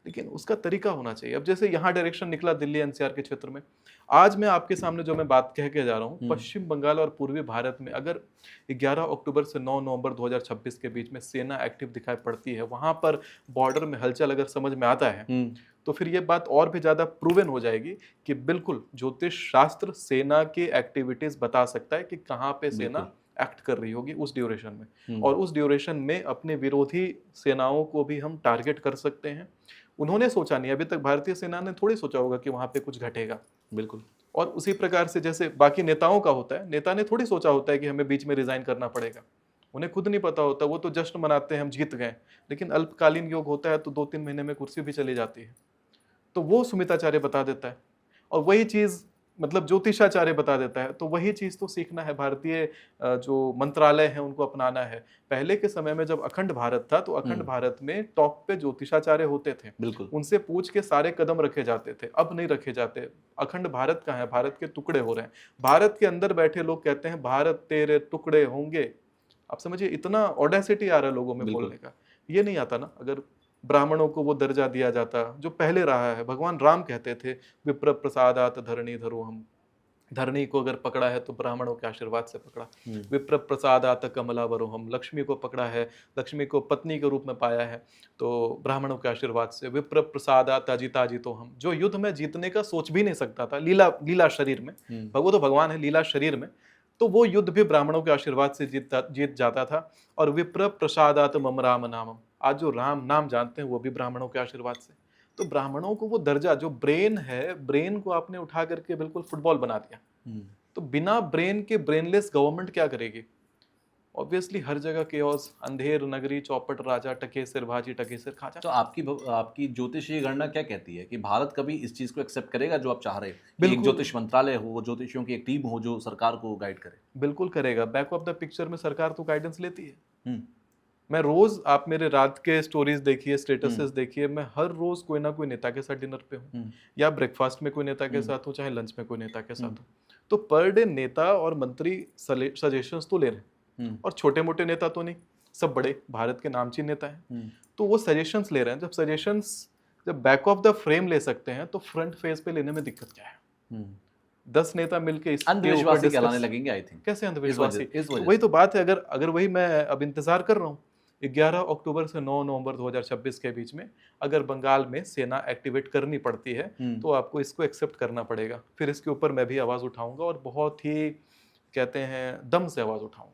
लेकिन उसका तरीका होना चाहिए। अब जैसे यहाँ डायरेक्शन निकला दिल्ली एनसीआर के क्षेत्र में, आज मैं आपके सामने जो मैं बात कह के जा रहा हूँ, पश्चिम बंगाल और पूर्वी भारत में अगर 11 अक्टूबर से 9 नवंबर 2026 के बीच में सेना एक्टिव दिखाई पड़ती है, वहां पर बॉर्डर में हलचल अगर समझ में आता है, तो फिर ये बात और भी ज्यादा प्रूवन हो जाएगी कि बिल्कुल ज्योतिष शास्त्र सेना की एक्टिविटीज बता सकता है कि कहाँ पे सेना एक्ट कर रही होगी उस ड्यूरेशन में, और उस ड्यूरेशन में अपने विरोधी सेनाओं को भी हम टारगेट कर सकते हैं। उन्होंने सोचा नहीं, अभी तक भारतीय सेना ने थोड़ी सोचा होगा कि वहां पे कुछ घटेगा। बिल्कुल। और उसी प्रकार से जैसे बाकी नेताओं का होता है, नेता ने थोड़ी सोचा होता है कि हमें बीच में रिजाइन करना पड़ेगा, उन्हें खुद नहीं पता होता, वो तो जश्न मनाते हैं हम जीत गए। लेकिन अल्पकालीन योग होता है तो 2-3 महीने में कुर्सी भी चली जाती है। तो वो सुमिताचार्य बता देता है, और वही चीज मतलब ज्योतिषाचार्य बता देता है। तो वही चीज तो सीखना है, भारतीय जो मंत्रालय है उनको अपनाना है। पहले के समय में जब अखंड भारत था तो अखंड भारत में टॉप पे ज्योतिषाचार्य होते थे, बिल्कुल। उनसे पूछ के सारे कदम रखे जाते थे। अब नहीं रखे जाते। अखंड भारत कहाँ है, भारत के टुकड़े हो रहे हैं। भारत के अंदर बैठे लोग कहते हैं भारत तेरे टुकड़े होंगे। आप समझिए, इतना ऑडेसिटी आ रहा है लोगों में बिल्कुल। बोलने का। ये नहीं आता ना अगर ब्राह्मणों को वो दर्जा दिया जाता जो पहले रहा है। भगवान राम कहते थे विप्र प्रसादात धरणी धरो हम, धरणी को अगर पकड़ा है तो ब्राह्मणों के आशीर्वाद से पकड़ा। विप्र प्रसादात कमलावरो हम, लक्ष्मी को पकड़ा है, लक्ष्मी को पत्नी के रूप में पाया है तो ब्राह्मणों के आशीर्वाद से। विप्र प्रसादात अजिता जितो हम, जो युद्ध में जीतने का सोच भी नहीं सकता था, लीला शरीर में, वो तो भगवान है लीला शरीर में, तो वो युद्ध भी ब्राह्मणों के आशीर्वाद से जीत जाता था। और विप्र प्रसादात मम राम नामम, आज जो राम नाम जानते हैं वो भी ब्राह्मणों के आशीर्वाद से। तो ब्राह्मणों को वो दर्जा, जो ब्रेन है, ब्रेन को आपने उठा करके बिल्कुल फुटबॉल बना दिया। तो बिना ब्रेन के ब्रेनलेस गवर्नमेंट क्या करेगी? ऑब्वियसली हर जगह केओस, अंधेर नगरी चौपट राजा, टके सिर भाजी टके सिर खाजा। तो आपकी ज्योतिषीय गणना क्या कहती है कि भारत कभी इस चीज को एक्सेप्ट करेगा जो आप चाह रहे हैं कि एक बिल्कुल। ज्योतिष मंत्रालय हो, ज्योतिषियों की एक टीम हो जो सरकार को गाइड करे? बिल्कुल करेगा। बैक ऑफ द पिक्चर में सरकार तो गाइडेंस लेती है। मैं रोज, आप मेरे रात के स्टोरीज देखिए, स्टेटसेस देखिए, मैं हर रोज कोई ना कोई नेता के साथ डिनर पे हूँ, या ब्रेकफास्ट में कोई नेता के साथ हूँ, चाहे लंच में कोई नेता के साथ हूँ। तो पर डे नेता और मंत्री सजेशंस तो ले रहे हैं, और छोटे मोटे नेता तो नहीं, सब बड़े भारत के नामचीन नेता हैं। तो वो सजेशंस ले रहे हैं। जब सजेशंस जब बैक ऑफ द फ्रेम ले सकते हैं तो फ्रंट फेज पे लेने में दिक्कत क्या है? 10 नेता मिलके इसके ऊपर अंधविश्वासी कहलाने लगेंगे आई थिंक। कैसे अंधविश्वासी? इस वजह वही तो बात है। अगर वही मैं अब इंतजार कर रहा हूँ 11 अक्टूबर से 9 नवंबर 2026 के बीच में अगर बंगाल में सेना एक्टिवेट करनी पड़ती है तो आपको इसको एक्सेप्ट करना पड़ेगा। फिर इसके ऊपर मैं भी आवाज उठाऊंगा, और बहुत ही कहते हैं दम से आवाज उठाऊंगा।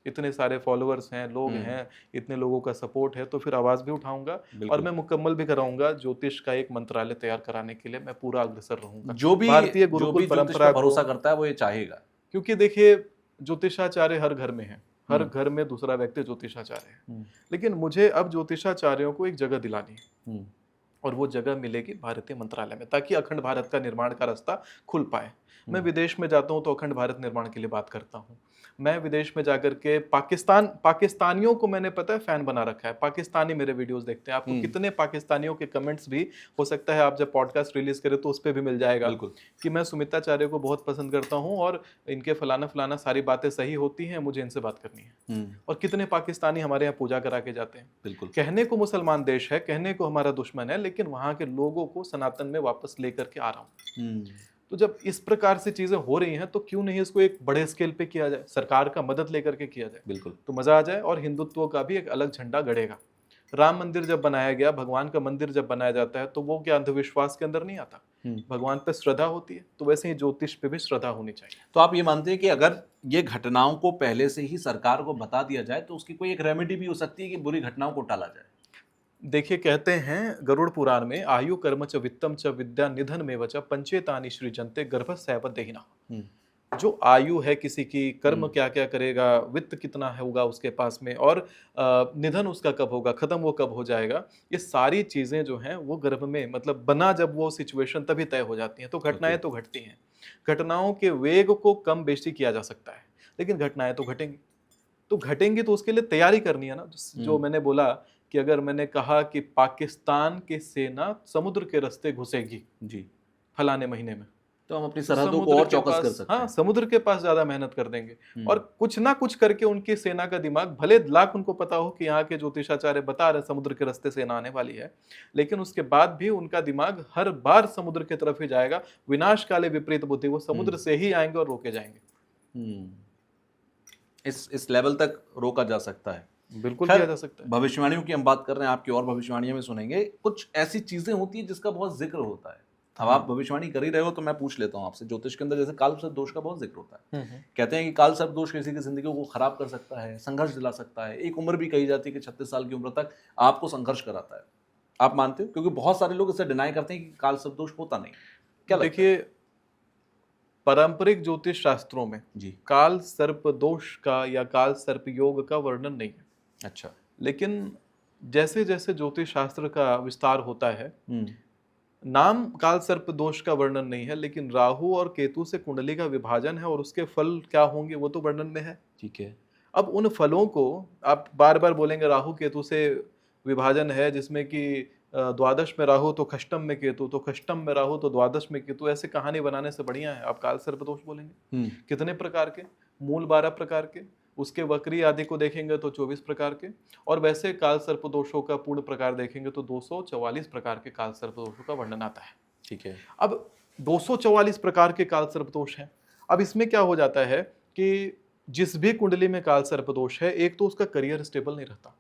इतने सारे फॉलोअर्स हैं, लोग हैं, इतने लोगों का सपोर्ट है, तो फिर आवाज भी उठाऊंगा। और मैं मुकम्मल भी कराऊंगा। ज्योतिष का एक मंत्रालय तैयार कराने के लिए मैं पूरा अग्रसर रहूंगा। जो भी भारतीय गुरुकुल परंपरा को भरोसा करता है वो ये चाहेगा, क्योंकि देखिए ज्योतिषाचार्य हर घर में है, हर घर में दूसरा व्यक्ति ज्योतिषाचार्य है। लेकिन मुझे अब ज्योतिषाचार्यों को एक जगह दिलानी है, और वो जगह मिलेगी भारतीय मंत्रालय में, ताकि अखंड भारत का निर्माण का रास्ता खुल पाए। मैं विदेश में जाता हूं तो अखंड भारत निर्माण के लिए बात करता हूं। मैं विदेश में जाकर के पाकिस्तानियों को मैंने पता है फैन बना रखा है। पाकिस्तानी मेरे वीडियोस देखते हैं। आपको कितने पाकिस्तानियों के कमेंट्स भी हो सकता है आप जब पॉडकास्ट रिलीज करें तो उस पर भी मिल जाएगा कि मैं सुमिताचार्य को बहुत पसंद करता हूं, और इनके फलाना फलाना सारी बातें सही होती हैं, मुझे इनसे बात करनी है। और कितने पाकिस्तानी हमारे यहाँ पूजा करा के जाते हैं। बिल्कुल। कहने को मुसलमान देश है, कहने को हमारा दुश्मन है, लेकिन वहां के लोगों को सनातन में वापस लेकर के आ रहा हूँ। तो जब इस प्रकार से चीजें हो रही हैं तो क्यों नहीं इसको एक बड़े स्केल पे किया जाए, सरकार का मदद लेकर के किया जाए। बिल्कुल। तो मजा आ जाए, और हिंदुत्व का भी एक अलग झंडा गड़ेगा। राम मंदिर जब बनाया गया, भगवान का मंदिर जब बनाया जाता है तो वो क्या अंधविश्वास के अंदर नहीं आता? भगवान पे श्रद्धा होती है, तो वैसे ही ज्योतिष पे भी श्रद्धा होनी चाहिए। तो आप ये मानते हैं कि अगर ये घटनाओं को पहले से ही सरकार को बता दिया जाए तो उसकी कोई एक रेमेडी भी हो सकती है कि बुरी घटनाओं को टाला जाए? देखिए, कहते हैं गरुड़ पुराण में, आयु कर्म च वित्तम च विद्या निधन में वच पंचेतानि सृजन्ते गर्भस्यैव देहिना। जो आयु है किसी की, कर्म क्या क्या करेगा, वित्त कितना होगा उसके पास में, और निधन उसका कब होगा, खत्म वो कब हो जाएगा, ये सारी चीजें जो हैं वो गर्भ में, मतलब बना जब वो सिचुएशन तभी तय हो जाती हैं। तो घटनाएं तो घटती हैं। घटनाओं के वेग को कम बेशी किया जा सकता है, लेकिन घटनाएं तो घटेंगी। तो घटेंगी तो उसके लिए तैयारी करनी है ना। जो मैंने बोला कि अगर मैंने कहा कि पाकिस्तान की सेना समुद्र के रास्ते घुसेगी जी फलाने महीने में, तो हम अपनी सरहदों को और चौकस कर सकते हैं। हाँ, समुद्र के पास ज्यादा मेहनत कर देंगे, और कुछ ना कुछ करके उनकी सेना का दिमाग, भले लाख उनको पता हो कि यहाँ के ज्योतिषाचार्य बता रहे समुद्र के रास्ते सेना आने वाली है, लेकिन उसके बाद भी उनका दिमाग हर बार समुद्र की तरफ ही जाएगा। विनाश काले विपरीत बुद्धि, वो समुद्र से ही आएंगे और रोके जाएंगे। इस लेवल तक रोका जा सकता है। बिल्कुल किया जा सकता है। भविष्यवाणियों की हम बात कर रहे हैं, आपकी और भविष्यवाणियां में सुनेंगे। कुछ ऐसी चीजें होती है जिसका बहुत जिक्र होता है अब आप भविष्यवाणी कर ही रहे हो तो मैं पूछ लेता हूँ आपसे, ज्योतिष के अंदर जैसे काल सर्प दोष का बहुत जिक्र होता है। कहते हैं कि काल सर्प दोष किसी की जिंदगी को खराब कर सकता है, संघर्ष दिला सकता है, एक उम्र भी कही जाती है कि 36 साल की उम्र तक आपको संघर्ष कराता है। आप मानते हो? क्योंकि बहुत सारे लोग इसे डिनाई करते हैं कि काल सर्प दोष होता नहीं। क्या लगता है? देखिए, पारंपरिक ज्योतिष शास्त्रों में जी। काल सर्प दोष का या काल सर्प योग का वर्णन नहीं है। अच्छा। लेकिन जैसे जैसे ज्योतिष शास्त्र का विस्तार होता है, हम्म। नाम काल सर्प दोष का वर्णन नहीं है, लेकिन राहु और केतु से कुंडली का विभाजन है और उसके फल क्या होंगे वो तो वर्णन में है। ठीक है। अब उन फलों को आप बार बार बोलेंगे राहु केतु से विभाजन है, जिसमें कि द्वादश में राहु तो खष्टम में केतु, तो खष्टम में राहु तो द्वादश में केतु, ऐसे कहानी बनाने से बढ़िया है आप काल सर्प दोष बोलेंगे। कितने प्रकार के? मूल 12 प्रकार के, उसके वक्री आदि को देखेंगे तो 24 प्रकार के, और वैसे काल सर्प दोषों का पूर्ण प्रकार देखेंगे तो 244 प्रकार के काल सर्प दोषों का वर्णन आता है। ठीक है। अब 244 प्रकार के काल सर्प दोष हैं। अब इसमें क्या हो जाता है कि जिस भी कुंडली में काल सर्प दोष है, एक तो उसका करियर स्टेबल नहीं रहता।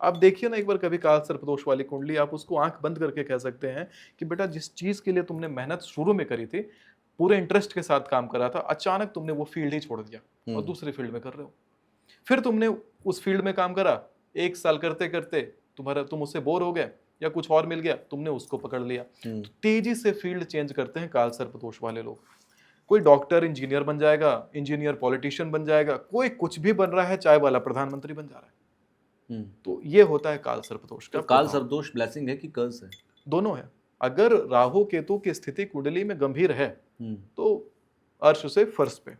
आप देखिए ना एक बार कभी काल सर्प दोष वाली कुंडली, आप उसको आंख बंद करके कह सकते हैं कि बेटा जिस चीज के लिए तुमने मेहनत शुरू में करी थी, पूरे इंटरेस्ट के साथ काम करा था, अचानक तुमने वो फील्ड ही छोड़ दिया और दूसरे फील्ड में कर रहे हो। फिर तुमने उस फील्ड में काम करा, 1 साल करते करते तुम उससे बोर हो गए या कुछ और मिल गया, तुमने उसको पकड़ लिया। तो तेजी से फील्ड चेंज करते हैं काल सर्प दोष वाले लोग। कोई डॉक्टर इंजीनियर बन जाएगा, इंजीनियर पॉलिटिशियन बन जाएगा, कोई कुछ भी बन रहा है, चाय वाला प्रधानमंत्री बन जा रहा है। तो ये होता है काल सर्प दोष का। तो काल सर्प दोष ब्लेसिंग है कि कर्स है? दोनों है। अगर राहु केतु की स्थिति कुंडली में गंभीर है तो अर्श से फर्श पे,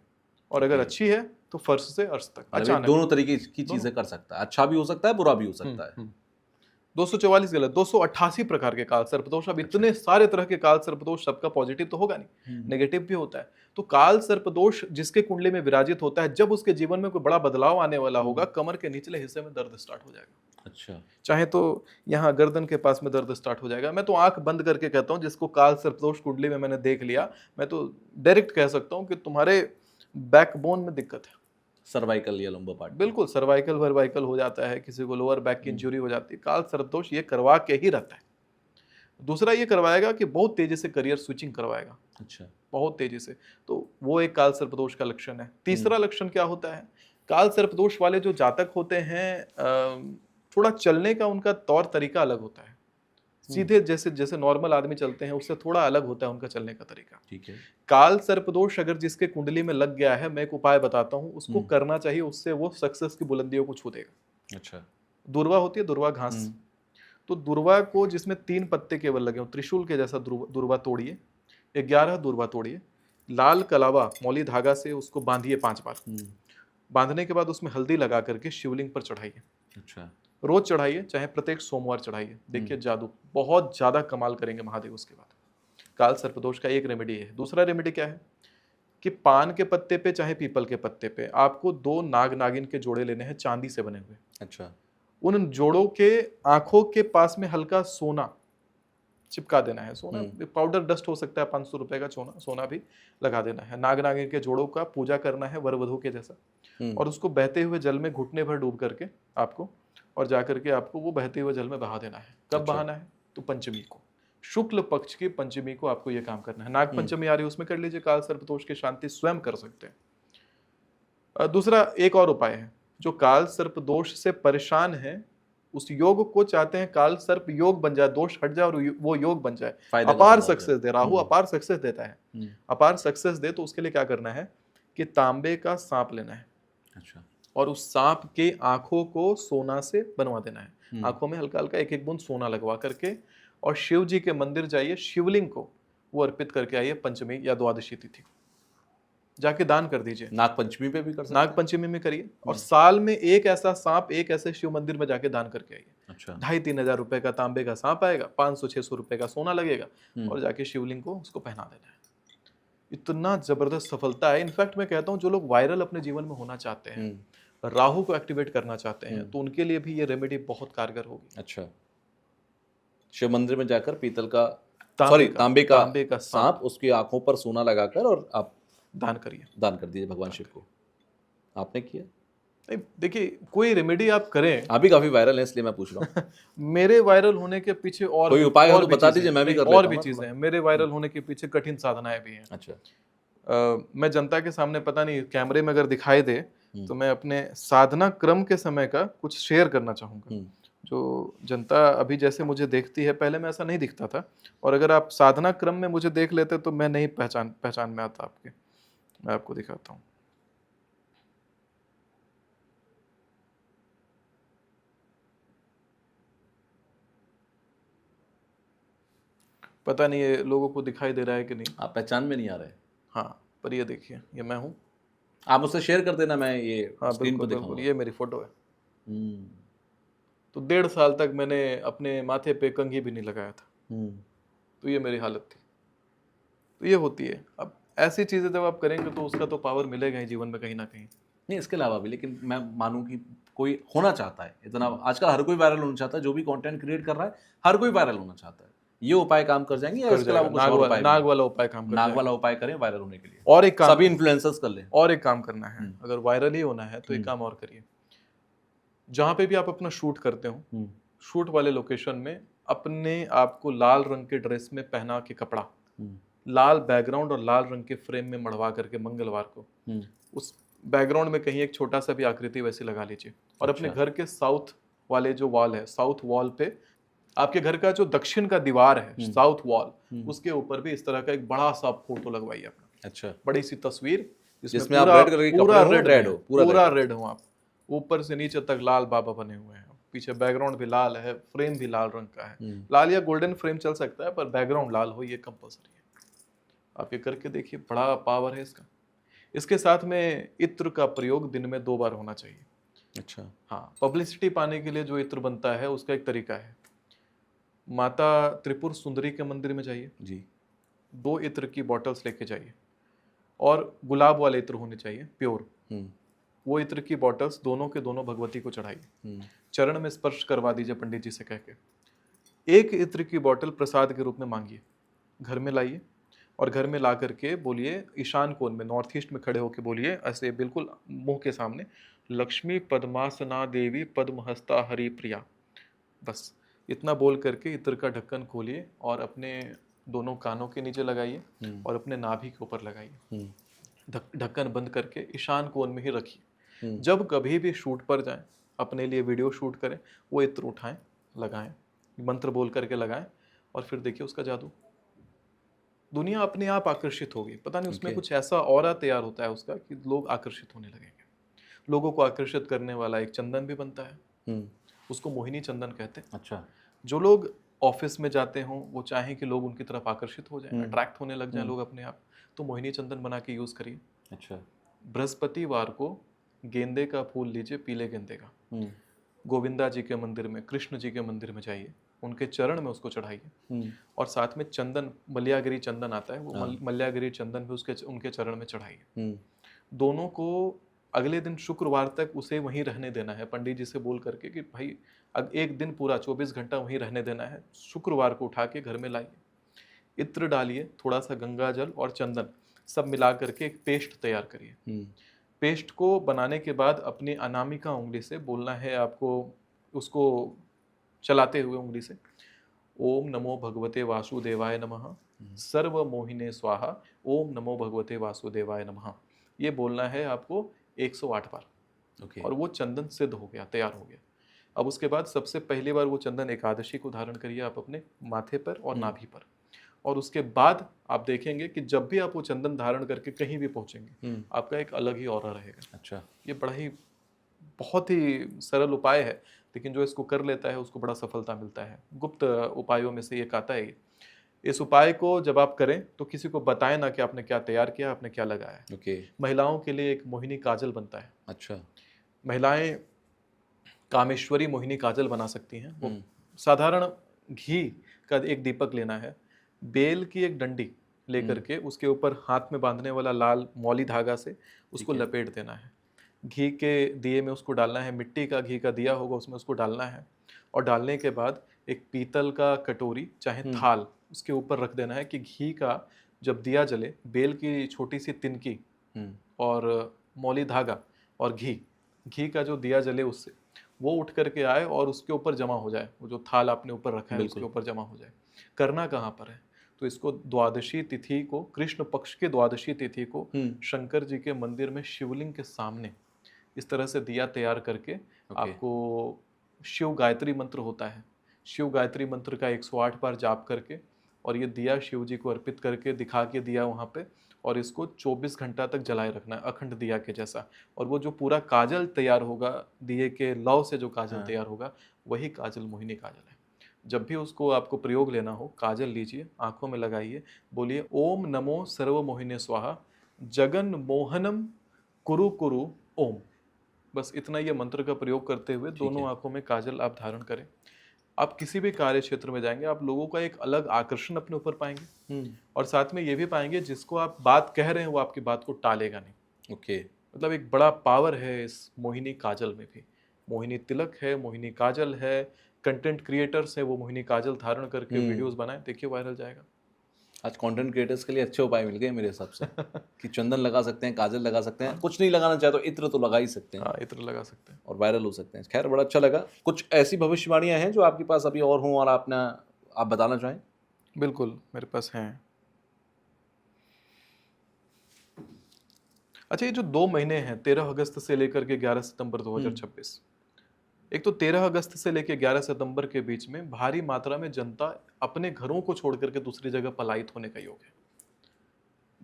और अगर अच्छी है तो फर्श से अर्श तक। अचानक दोनों तरीके की चीजें कर सकता है, अच्छा भी हो सकता है, बुरा भी हो सकता है। 244 गलत, 288 प्रकार के काल सर्प दोष। अब इतने सारे तरह के काल सर्प दोष, सबका पॉजिटिव तो होगा नहीं, नेगेटिव भी होता है। तो काल सर्प दोष जिसके कुंडली में विराजित होता है, जब उसके जीवन में कोई बड़ा बदलाव आने वाला होगा, कमर के निचले हिस्से में दर्द स्टार्ट हो जाएगा। अच्छा। चाहे तो यहाँ गर्दन के पास में दर्द स्टार्ट हो जाएगा। मैं तो आंख बंद करके कहता हूँ, जिसको काल सर्प दोष कुंडली में मैंने देख लिया, मैं तो डायरेक्ट कह सकता हूँ कि तुम्हारे बैकबोन में दिक्कत है। सर्वाइकल या लंबा पार्ट, बिल्कुल सर्वाइकल वर्वाइकल हो जाता है, किसी को लोअर बैक की इंजरी हो जाती है, काल सर्प दोष ये करवा के ही रहता है। दूसरा ये करवाएगा कि बहुत तेजी से करियर स्विचिंग करवाएगा। अच्छा। बहुत तेजी से, तो वो एक काल सर्प दोष का लक्षण है। तीसरा लक्षण क्या होता है? काल सर्प दोष वाले जो जातक होते हैं, थोड़ा चलने का उनका तौर तरीका अलग होता है। सीधे जैसे जैसे नॉर्मल आदमी चलते हैं उससे थोड़ा अलग होता है उनका चलने का तरीका। ठीक है। काल सर्प दोष अगर जिसके कुंडली में लग गया है, मैं एक उपाय बताता हूँ, उसको करना चाहिए, उससे वो सक्सेस की बुलंदियों को छू देगा। अच्छा। दुर्वा होती है, दुर्वा घास, तो दुर्वा को जिसमें 3 पत्ते केवल लगे हो, त्रिशूल के जैसा दुर्वा तोड़िए, 11 दुर्वा तोड़िए, लाल कलावा मौली धागा से उसको बांधिए 5 बार। बांधने के बाद उसमें हल्दी लगा करके शिवलिंग पर चढ़ाइए। अच्छा। रोज चढ़ाइए, चाहे प्रत्येक सोमवार चढ़ाइए। देखिए जादू बहुत ज्यादा कमाल करेंगे महादेव। उसके बाद काल सर्प दोष का एक रेमेडी है। दूसरा रेमेडी क्या है कि पान के पत्ते पे चाहे पीपल के पत्ते पे आपको 2 नाग नागिन के जोड़े लेने हैं, चांदी से बने हुए। अच्छा। उन जोड़ों के आंखों के पास में हल्का सोना चिपका देना है। सोना पाउडर डस्ट हो सकता है, 500 रुपए का सोना भी लगा देना है। नाग नागिन के जोड़ों का पूजा करना है वर वधू के जैसा, और उसको बहते हुए जल में घुटने भर डूब करके आपको, और जाकर के आपको वो बहते हुए जल में बहा देना है। कब बहाना है? तो पंचमी को, शुक्ल पक्ष की पंचमी को आपको ये काम करना है। नाग पंचमी आ रही है, उसमें कर लीजिए। काल सर्प दोष की शांति स्वयं कर सकते हैं। दूसरा एक और उपाय है, जो काल सर्प दोष से परेशान है, उस योग को चाहते हैं काल सर्प योग बन जाए, दोष हट जाए और वो योग बन जाए, अपार सक्सेस दे। राहु अपार सक्सेस देता है, अपार सक्सेस दे, तो उसके लिए क्या करना है कि तांबे का सांप लेना है। अच्छा। और उस सांप के आंखों को सोना से बनवा देना है। आंखों में हल्का हल्का 1-1 बूंद सोना लगवा करके, और शिव जी के मंदिर जाइए, शिवलिंग को वो अर्पित करके आइए। पंचमी या द्वादशी तिथि जाके दान कर दीजिए। नाग पंचमी पे भी कर सकते हैं? नाग पंचमी में करिए, और साल में एक ऐसा सांप, एक ऐसे शिव मंदिर में जाके दान करके आइए। अच्छा। 2,500-3 हजार रुपए का तांबे का सांप आएगा, 500-600 रुपए का सोना लगेगा, और जाके शिवलिंग को उसको पहना देना है। इतना जबरदस्त सफलता है। इनफैक्ट मैं कहता हूँ जो लोग वायरल अपने जीवन में होना चाहते हैं, राहु को एक्टिवेट करना चाहते हैं, तो उनके लिए भी ये रेमेडी बहुत कारगर होगी। अच्छा। शिव मंदिर में जाकर पीतल का तांबे का सांप, उसकी आंखों पर सोना लगाकर, और आप दान करिए। दान कर दीजिए भगवान शिव को। आपने किया? नहीं, देखिए कोई रेमेडी आप करें, आप भी काफी वायरल है इसलिए मैं पूछ रहा हूँ। मेरे वायरल होने के पीछे और कोई भी उपाय हो और तो भी बता चीजें दीजिए, मैं भी नहीं, कर और लेता भी हूँ ना चीजें थोड़ा। हैं। मेरे वायरल होने के पीछे कठिन साधनाएं भी हैं। अच्छा। मैं जनता के सामने पता नहीं कैमरे में अगर दिखाई दे हम्म। तो मैं अपने साधना क्रम के समय का कुछ शेयर करना चाहूँगा। हम्म। जो जनता अभी जैसे मुझे देखती है, पहले मैं ऐसा नहीं दिखता था, और अगर आप साधना क्रम में मुझे देख लेते तो मैं नहीं पहचान में आता आपके। मैं आपको दिखाता हूँ। पता नहीं ये लोगों को दिखाई दे रहा है कि नहीं। आप पहचान में नहीं आ रहे। हाँ, पर ये देखिए, ये मैं हूँ। आप मुझसे शेयर कर देना, मैं ये हाँ स्क्रीन पर बिल्कुल बिल्कुल, दिखाऊंगा। ये मेरी फोटो है। हम्म। तो 1.5 साल तक मैंने अपने माथे पे कंघी भी नहीं लगाया था। हम्म। तो ये मेरी हालत थी। तो ये होती है। अब ऐसी चीजें जब आप करेंगे तो उसका तो पावर मिलेगा ही जीवन में कहीं ना कहीं। नहीं, इसके अलावा भी, लेकिन मैं मानूं कि कोई होना चाहता है इतना, आजकल हर कोई वायरल होना चाहता है, जो भी कंटेंट क्रिएट कर रहा है हर कोई वायरल होना चाहता है। ये उपाय काम कर जाएंगे या कर इसके जाएगा, अलावा कुछ और उपाय भी नाग हैं? वाला उपाय काम कर नाग जाएगा। वाला उपाय करें वायरल होने के लिए। और एक काम, सभी इन्फ्लुएंसर्स कर लें। और एक काम करना है। हम्म। अगर वायरल ही होना है तो एक काम और करिए। जहां पे भी आप अपना शूट करते हो, हम्म। शूट वाले लोकेशन में अपने आप को लाल रंग के ड्रेस में पहना के, कपड़ा हम्म। लाल बैकग्राउंड और लाल रंग के फ्रेम में मढ़वा करके, मंगलवार को हम्म। उस बैकग्राउंड में कहीं एक छोटा सा भी आकृति वैसी लगा लीजिए। और अपने अच्छा। घर के साउथ वाले जो वॉल है, साउथ वॉल पे, आपके घर का जो दक्षिण का दीवार है, साउथ वॉल, उसके ऊपर भी इस तरह का एक बड़ा सा फोटो लगवाइए अपना। अच्छा। बड़ी सी तस्वीर जिसमें आप रेड कलर के पूरा कपड़े हो, रेड रेड हो, पूरा रेड हो आप, ऊपर से नीचे तक लाल बाबा बने हुए हैं, पीछे बैकग्राउंड भी लाल है, फ्रेम भी लाल रंग का है। लाल या गोल्डन फ्रेम चल सकता है, पर बैकग्राउंड लाल हो ये कंपल्सरी है। आप ये करके देखिए, बड़ा पावर है इसका। इसके साथ में इत्र का प्रयोग दिन में 2 बार होना चाहिए। अच्छा। हाँ, पब्लिसिटी पाने के लिए जो इत्र बनता है उसका एक तरीका है। माता त्रिपुर सुंदरी के मंदिर में जाइए जी। 2 इत्र की बॉटल्स लेके जाइए, और गुलाब वाले इत्र होने चाहिए, प्योर। वो इत्र की बॉटल्स दोनों के दोनों भगवती को चढ़ाइए, चरण में स्पर्श करवा दीजिए पंडित जी से कह के। एक इत्र की बॉटल प्रसाद के रूप में मांगिए, घर में लाइए, और घर में ला करके बोलिए, ईशान कोण में, नॉर्थ ईस्ट में खड़े होकर बोलिए, ऐसे बिल्कुल मुंह के सामने, लक्ष्मी पद्मासना देवी पद्महस्ता हरि प्रिया। बस इतना बोल करके इत्र का ढक्कन खोलिए और अपने दोनों कानों के नीचे लगाइए और अपने नाभि के ऊपर लगाइए। ढक्कन बंद करके ईशान कोण में ही रखिए। जब कभी भी शूट पर जाएं, अपने लिए वीडियो शूट करें, वो इत्र उठाएं, लगाएं, मंत्र बोल करके लगाएं, और फिर देखिए उसका जादू। दुनिया अपने आप आकर्षित होगी। पता नहीं उसमें कुछ ऐसा ऑरा तैयार होता है उसका कि लोग आकर्षित होने लगेंगे। लोगों को आकर्षित करने वाला एक चंदन भी बनता है, उसको मोहिनी चंदन कहते हैं। अच्छा। जो लोग ऑफिस में जाते हों, वो चाहें कि लोग उनकी तरफ आकर्षित हो जाएं, अट्रैक्ट होने लग जाएं लोग अपने आप, तो मोहिनी चंदन बना के यूज करिए। अच्छा। बृहस्पतिवार को गेंदे का फूल लीजिए, पीले गेंदे का, गोविंदा जी के मंदिर में, कृष्ण जी के मंदिर में जाइए, उनके चरण में उसको चढ़ाइए, और साथ में चंदन, मल्यागिरी चंदन आता है, वो मल्यागिरी चंदन भी उनके चरण में चढ़ाइए। दोनों को अगले दिन शुक्रवार तक उसे वहीं रहने देना है, पंडित जी से बोल करके कि भाई अब एक दिन पूरा 24 घंटा वहीं रहने देना है। शुक्रवार को उठा के घर में लाइए, इत्र डालिए, थोड़ा सा गंगा जल और चंदन सब मिला करके एक पेस्ट तैयार करिए। पेस्ट को बनाने के बाद अपनी अनामिका उंगली से बोलना है आपको, उसको चलाते हुए उंगली से, ओम नमो भगवते वासुदेवाय नमः, सर्व मोहिने स्वाहा, ओम नमो भगवते वासुदेवाय नमः। ये बोलना है आपको 108 बार। और वो चंदन सिद्ध हो गया, तैयार हो गया। अब उसके बाद सबसे पहली बार वो चंदन एकादशी को धारण करिए आप अपने माथे पर और नाभि पर, और उसके बाद आप देखेंगे कि जब भी आप वो चंदन धारण करके कहीं भी पहुंचेंगे, आपका एक अलग ही ऑरा रहेगा। अच्छा। ये बड़ा ही, बहुत ही सरल उपाय है, लेकिन जो इसको कर लेता है उसको बड़ा सफलता मिलता है। गुप्त उपायों में से एक आता है। इस उपाय को जब आप करें तो किसी को बताएं ना कि आपने क्या तैयार किया, आपने क्या लगाया। महिलाओं के लिए एक मोहिनी काजल बनता है। अच्छा। महिलाएं कामेश्वरी मोहिनी काजल बना सकती हैं। वो साधारण घी का एक दीपक लेना है, बेल की एक डंडी लेकर के उसके ऊपर हाथ में बांधने वाला लाल मौली धागा से उसको लपेट देना है। घी के दिए में उसको डालना है, मिट्टी का घी का दिया होगा उसमें उसको डालना है, और डालने के बाद एक पीतल का कटोरी चाहे थाल उसके ऊपर रख देना है कि घी का जब दिया जले, बेल की छोटी सी तिनकी और मौली धागा और घी घी का जो दिया जले उससे, वो उठ करके आए और उसके ऊपर जमा हो जाए, वो जो थाल आपने ऊपर रखा है बिल्कुल। उसके ऊपर जमा हो जाए। करना कहाँ पर है? तो इसको द्वादशी तिथि को, कृष्ण पक्ष के द्वादशी तिथि को शंकर जी के मंदिर में शिवलिंग के सामने इस तरह से दिया तैयार करके आपको शिव गायत्री मंत्र होता है, शिव गायत्री मंत्र का 108 बार जाप करके और ये दिया शिव जी को अर्पित करके दिखा के दिया वहाँ पे, और इसको 24 घंटा तक जलाए रखना है अखंड दिया के जैसा। और वो जो पूरा काजल तैयार होगा, दिए के लौ से जो काजल तैयार होगा, वही काजल मोहिनी काजल है। जब भी उसको आपको प्रयोग लेना हो, काजल लीजिए, आंखों में लगाइए, बोलिए ओम नमो सर्व मोहिने स्वाहा, जगन मोहनम कुरु कुरु ओम। बस इतना ये मंत्र का प्रयोग करते हुए दोनों आंखों में काजल आप धारण करें। आप किसी भी कार्य क्षेत्र में जाएंगे, आप लोगों का एक अलग आकर्षण अपने ऊपर पाएंगे, और साथ में ये भी पाएंगे जिसको आप बात कह रहे हैं वो आपकी बात को टालेगा नहीं। मतलब एक बड़ा पावर है इस मोहिनी काजल में भी। मोहिनी तिलक है, मोहिनी काजल है, कंटेंट क्रिएटर्स है, वो मोहिनी काजल धारण करके वीडियोस बनाए, देखिए वायरल जाएगा। आज कंटेंट क्रिएटर्स के लिए अच्छे उपाय मिल गए मेरे हिसाब से कि चंदन लगा सकते हैं, काजल लगा सकते हैं, कुछ नहीं लगाना चाहे तो इत्र तो लगा ही सकते हैं। हाँ, इत्र लगा सकते हैं और वायरल हो सकते हैं। खैर, बड़ा अच्छा लगा। कुछ ऐसी भविष्यवाणियां हैं जो आपके पास अभी और हों और आप बताना चाहें? बिल्कुल, मेरे पास हैं। अच्छा, ये जो 2 महीने हैं 13 अगस्त से लेकर के 11 सितंबर 2026, एक तो 13 अगस्त से लेकर 11 सितंबर के बीच में भारी मात्रा में जनता अपने घरों को छोड़ करके दूसरी जगह पलायित होने का योग है।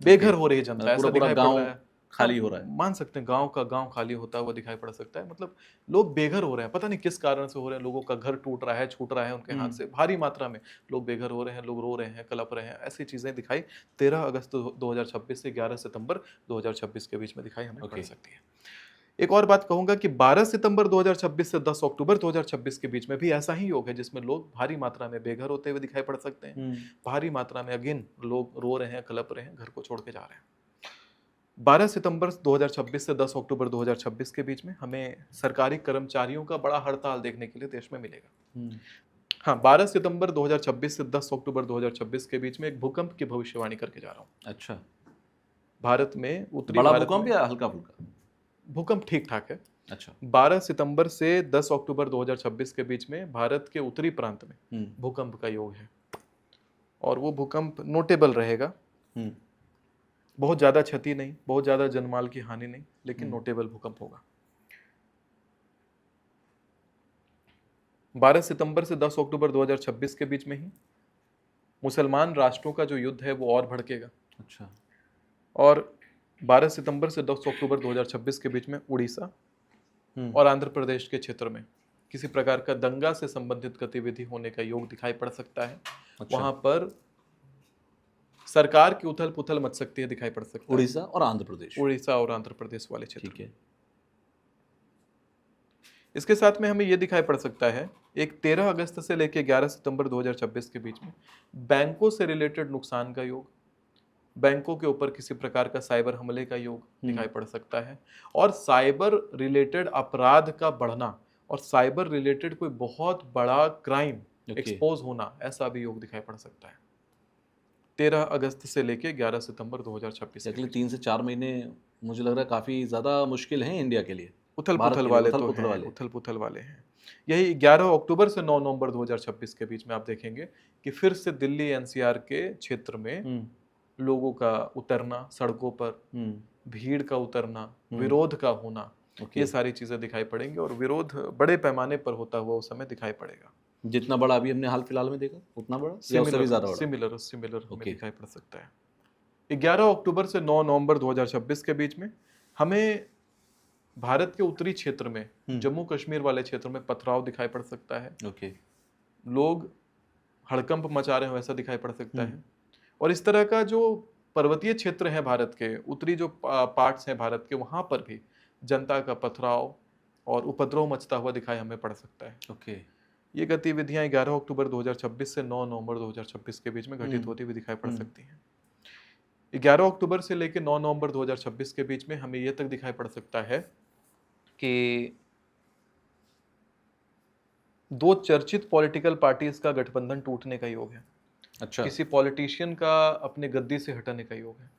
बेघर हो रही है जनता, ऐसा दिखाई पड़ रहा है। खाली हो रहा है। मान सकते हैं गांव का गांव खाली होता हुआ दिखाई पड़ सकता है। मतलब लोग बेघर हो रहे हैं, पता नहीं किस कारण से हो रहे हैं। लोगों का घर टूट रहा है, छूट रहा है उनके हाथ से, भारी मात्रा में लोग बेघर हो रहे हैं, लोग रो रहे हैं, कलप रहे हैं। ऐसी चीजें दिखाई 13 अगस्त 2026 से 11 सितंबर 2026 के बीच में दिखाई हमें पड़ सकती है। एक और बात कहूंगा कि 12 सितंबर 2026 से 10 अक्टूबर 2026 के बीच में भी ऐसा ही योग है जिसमें लोग भारी मात्रा में बेघर होते हुए दिखाई पड़ सकते हैं। भारी मात्रा में अगेन लोग रो रहे हैं, कलप रहे हैं, घर को छोड़ के जा रहे हैं। 12 सितंबर 2026 से 10 अक्टूबर 2026 के बीच में हमें सरकारी कर्मचारियों का बड़ा हड़ताल देखने के लिए देश में मिलेगा। हाँ, 12 सितंबर 2026 से 10 अक्टूबर 2026 के बीच में एक भूकंप की भविष्यवाणी करके जा रहा हूँ। अच्छा, भारत में उत्तरी बड़ा भारत भूकंप में या हल्का फुल्का? भूकंप ठीक ठाक है। अच्छा, 12 सितंबर से 10 अक्टूबर 2026 के बीच में भारत के उत्तरी प्रांत में भूकंप का योग है, और वो भूकंप नोटेबल रहेगा। बहुत ज्यादा क्षति नहीं, बहुत ज्यादा जनमाल की हानि नहीं, लेकिन नोटेबल भूकंप होगा। 12 सितंबर से 10 अक्टूबर 2026 के बीच में ही मुसलमान राष्ट्रों का जो युद्ध है वो और भड़केगा। अच्छा, और 12 सितंबर से 10 अक्टूबर 2026 के बीच में उड़ीसा और आंध्र प्रदेश के क्षेत्र में किसी प्रकार का दंगा से संबंधित गतिविधि होने का योग दिखाई पड़ सकता है। अच्छा। वहां पर सरकार की उथल पुथल मच सकती है, दिखाई पड़ सकता है। उड़ीसा और आंध्र प्रदेश, उड़ीसा और आंध्र प्रदेश वाले क्षेत्र। ठीक है। इसके साथ में हमें यह दिखाई पड़ सकता है एक 13 अगस्त से लेकर 11 सितंबर 2026 के बीच में बैंकों से रिलेटेड नुकसान का योग, बैंकों के ऊपर किसी प्रकार का साइबर हमले का योग दिखाई पड़ सकता है, और साइबर रिलेटेड अपराध का बढ़ना और साइबर रिलेटेड कोई बहुत बड़ा क्राइम एक्सपोज होना, ऐसा भी योग दिखाई पड़ सकता है 13 अगस्त से लेके 11 सितंबर 2026। अगले 3 से 4 महीने मुझे लग रहा है काफी ज्यादा मुश्किल हैं इंडिया के लिए। उथल पुथल वाले तो हैं, उथल पुथल वाले हैं। यही 11 अक्टूबर से 9 नवंबर 2026 के बीच में आप देखेंगे कि फिर से दिल्ली एनसीआर के क्षेत्र में लोगों का उतरना, सड़कों पर भीड़ का उतरना, विरोध का होना, ये सारी चीजें दिखाई पड़ेंगी, और विरोध बड़े पैमाने पर होता हुआ उस समय दिखाई पड़ेगा। जितना बड़ा अभी हमने हाल फिलहाल में देखा उतना बड़ा या उससे भी ज्यादा बड़ा? सिमिलर हमें दिखाई पड़ सकता है। 11 अक्टूबर से 9 नवंबर 2026 के बीच में हमें भारत के उत्तरी क्षेत्र में, जम्मू कश्मीर वाले क्षेत्र में पथराव दिखाई पड़ सकता है। लोग हड़कंप मचा रहे हो ऐसा दिखाई पड़ सकता है। और इस तरह का जो पर्वतीय क्षेत्र है भारत के, उत्तरी जो पार्ट्स हैं भारत के, वहां पर भी जनता का पथराव और उपद्रव मचता हुआ दिखाई हमें पड़ सकता है। ये गतिविधियां 11 अक्टूबर 2026 से 9 नवंबर 2026 के बीच में घटित होती हुई दिखाई पड़ सकती हैं। 11 अक्टूबर से लेकर 9 नवंबर 2026 के बीच में हमें यह तक दिखाई पड़ सकता है कि 2 चर्चित पॉलिटिकल पार्टीज का गठबंधन टूटने का योग है। अच्छा, किसी पॉलिटिशियन का अपने गद्दी से हटने का योग है।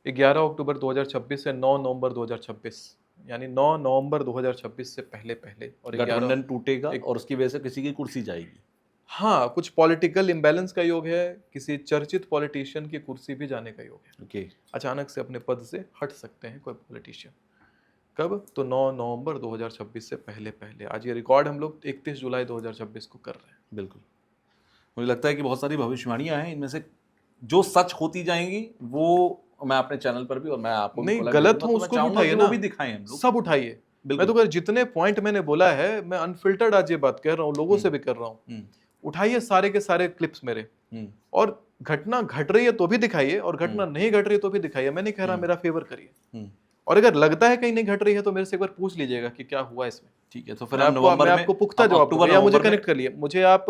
11 अक्टूबर 2026 से 9 नवंबर 2026 यानी 9 नवंबर 2026 से पहले पहले और 11 गठबंधन टूटेगा और उसकी वजह से किसी की कुर्सी जाएगी। हाँ, कुछ पॉलिटिकल इम्बैलेंस का योग है, किसी चर्चित पॉलिटिशियन की कुर्सी भी जाने का योग है। ओके। अचानक से अपने पद से हट सकते हैं कोई पॉलिटिशियन। कब? तो 9 नवंबर 2026 से पहले पहले। आज ये रिकॉर्ड हम लोग 31 जुलाई 2026 को कर रहे हैं। बिल्कुल। मुझे लगता है कि बहुत सारी भविष्यवाणियां हैं, इनमें से जो सच होती जाएंगी वो मैं अपने चैनल पर भी और मैं आपको नहीं, भी गलत तो हो मैं उसको भी चाहूंगा उठाइए कि ना, वो भी दिखाएं हम लोग। सब उठाइए। बिल्कुल। मैं तो जितने पॉइंट मैंने बोला है, मैं अनफिल्टर्ड आज ये बात कह रहा हूँ, लोगों से भी कर रहा हूँ। उठाइए सारे के सारे क्लिप्स मेरे, और घटना घट रही है तो भी दिखाइए, और घटना नहीं घट रही है तो भी दिखाइए। मैं नहीं कह रहा मेरा फेवर करिए, और अगर लगता है कहीं नहीं घट रही है तो मेरे से एक बार पूछ लीजिएगा कि क्या हुआ इसमें। ठीक है, तो फिर हम नवंबर मैं में आपको पुख्ता जवाब दूंगा, या मुझे नवंबर में कनेक्ट कर लिए, मुझे आप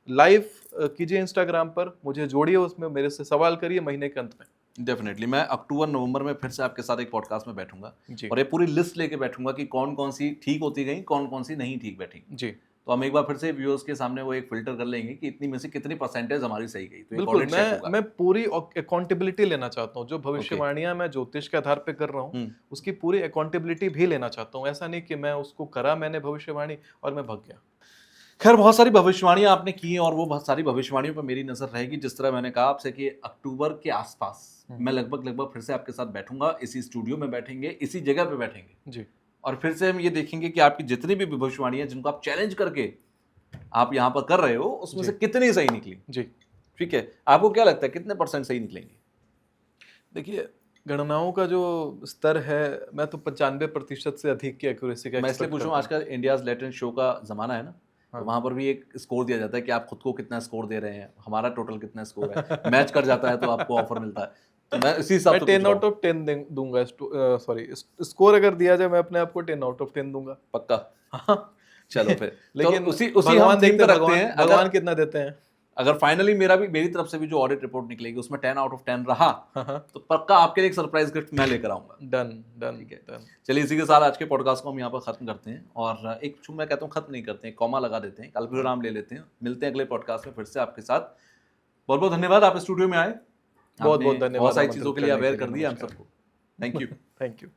लाइव कीजिए इंस्टाग्राम पर, मुझे जोड़िए उसमें, मेरे से सवाल करिए महीने के अंत में। डेफिनेटली मैं अक्टूबर नवंबर में फिर से आपके साथ एक पॉडकास्ट में बैठूंगा जी और ये पूरी लिस्ट लेके बैठूंगा कि कौन कौन सी ठीक होती गई, कौन कौन सी नहीं ठीक बैठी। जी, तो हम एक बार फिर से व्यूअर्स के सामने वो एक फिल्टर कर लेंगे कि इतनी में से कितनी परसेंटेज हमारी सही गई। तो बिल्कुल। मैं पूरी अकाउंटेबिलिटी लेना चाहता हूँ। जो भविष्यवाणियां मैं ज्योतिष के आधार पे कर रहा हूँ, उसकी पूरी अकाउंटेबिलिटी भी लेना चाहता हूँ। ऐसा नहीं कि मैं उसको करा मैंने भविष्यवाणी और मैं भाग गया। खैर, बहुत सारी भविष्यवाणियां आपने की हैं और वो बहुत सारी भविष्यवाणियों पर मेरी नजर रहेगी। जिस तरह मैंने कहा आपसे कि अक्टूबर के आसपास मैं लगभग फिर से आपके साथ बैठूंगा, इसी स्टूडियो में बैठेंगे, इसी जगह पे बैठेंगे जी, और फिर से हम ये देखेंगे कि आपकी जितनी भी भविष्यवाणियां जिनको आप चैलेंज करके आप यहाँ पर कर रहे हो, उसमें से कितनी सही निकली। जी। ठीक है, आपको क्या लगता है कितने % सही निकलेंगे? देखिए, गणनाओं का जो स्तर है, मैं तो 95% से अधिक की एक्यूरेसी का मैं इसलिए expect पूछ रहा हूँ, करता हूँ। आजकल इंडियाज लेटेस्ट शो का जमाना है ना, हाँ। तो वहां पर भी एक स्कोर दिया जाता है कि आप खुद को कितना स्कोर दे रहे हैं, हमारा टोटल कितना स्कोर है, मैच कर जाता है तो आपको ऑफर मिलता है। तो मैं इसी हिसाब मैं से 10 आउट ऑफ 10 दूंगा। सॉरी, स्कोर अगर दिया जाए, मैं अपने आप को 10 आउट ऑफ 10 दूंगा। पक्का। हाँ। चलो फिर लेकिन तो उसी हम भगवान थीम देखते पे हैं, रखते हैं। भगवान कितना देते हैं। अगर फाइनली मेरी तरफ से भी जो ऑडिट रिपोर्ट निकलेगी उसमें 10 आउट ऑफ 10 रहा, हाँ, तो पक्का आपके लिए एक सरप्राइज गिफ्ट मैं लेकर आऊंगा। Done done. ठीक है। डन। चलिए, इसी के साथ आज के पॉडकास्ट को हम यहाँ पर खत्म करते हैं और एक मैं कहता हूँ खत्म नहीं करते हैं, कॉमा लगा देते हैं, कल विराम ले लेते हैं। मिलते हैं अगले पॉडकास्ट में फिर से आपके साथ। बहुत बहुत धन्यवाद, आप स्टूडियो में आए, बहुत बहुत धन्यवाद बहुत सारी आमंत्रित चीजों के लिए करने अवेयर के कर लिए। दिया हम नमस्कार। सबको। Thank you. Thank you.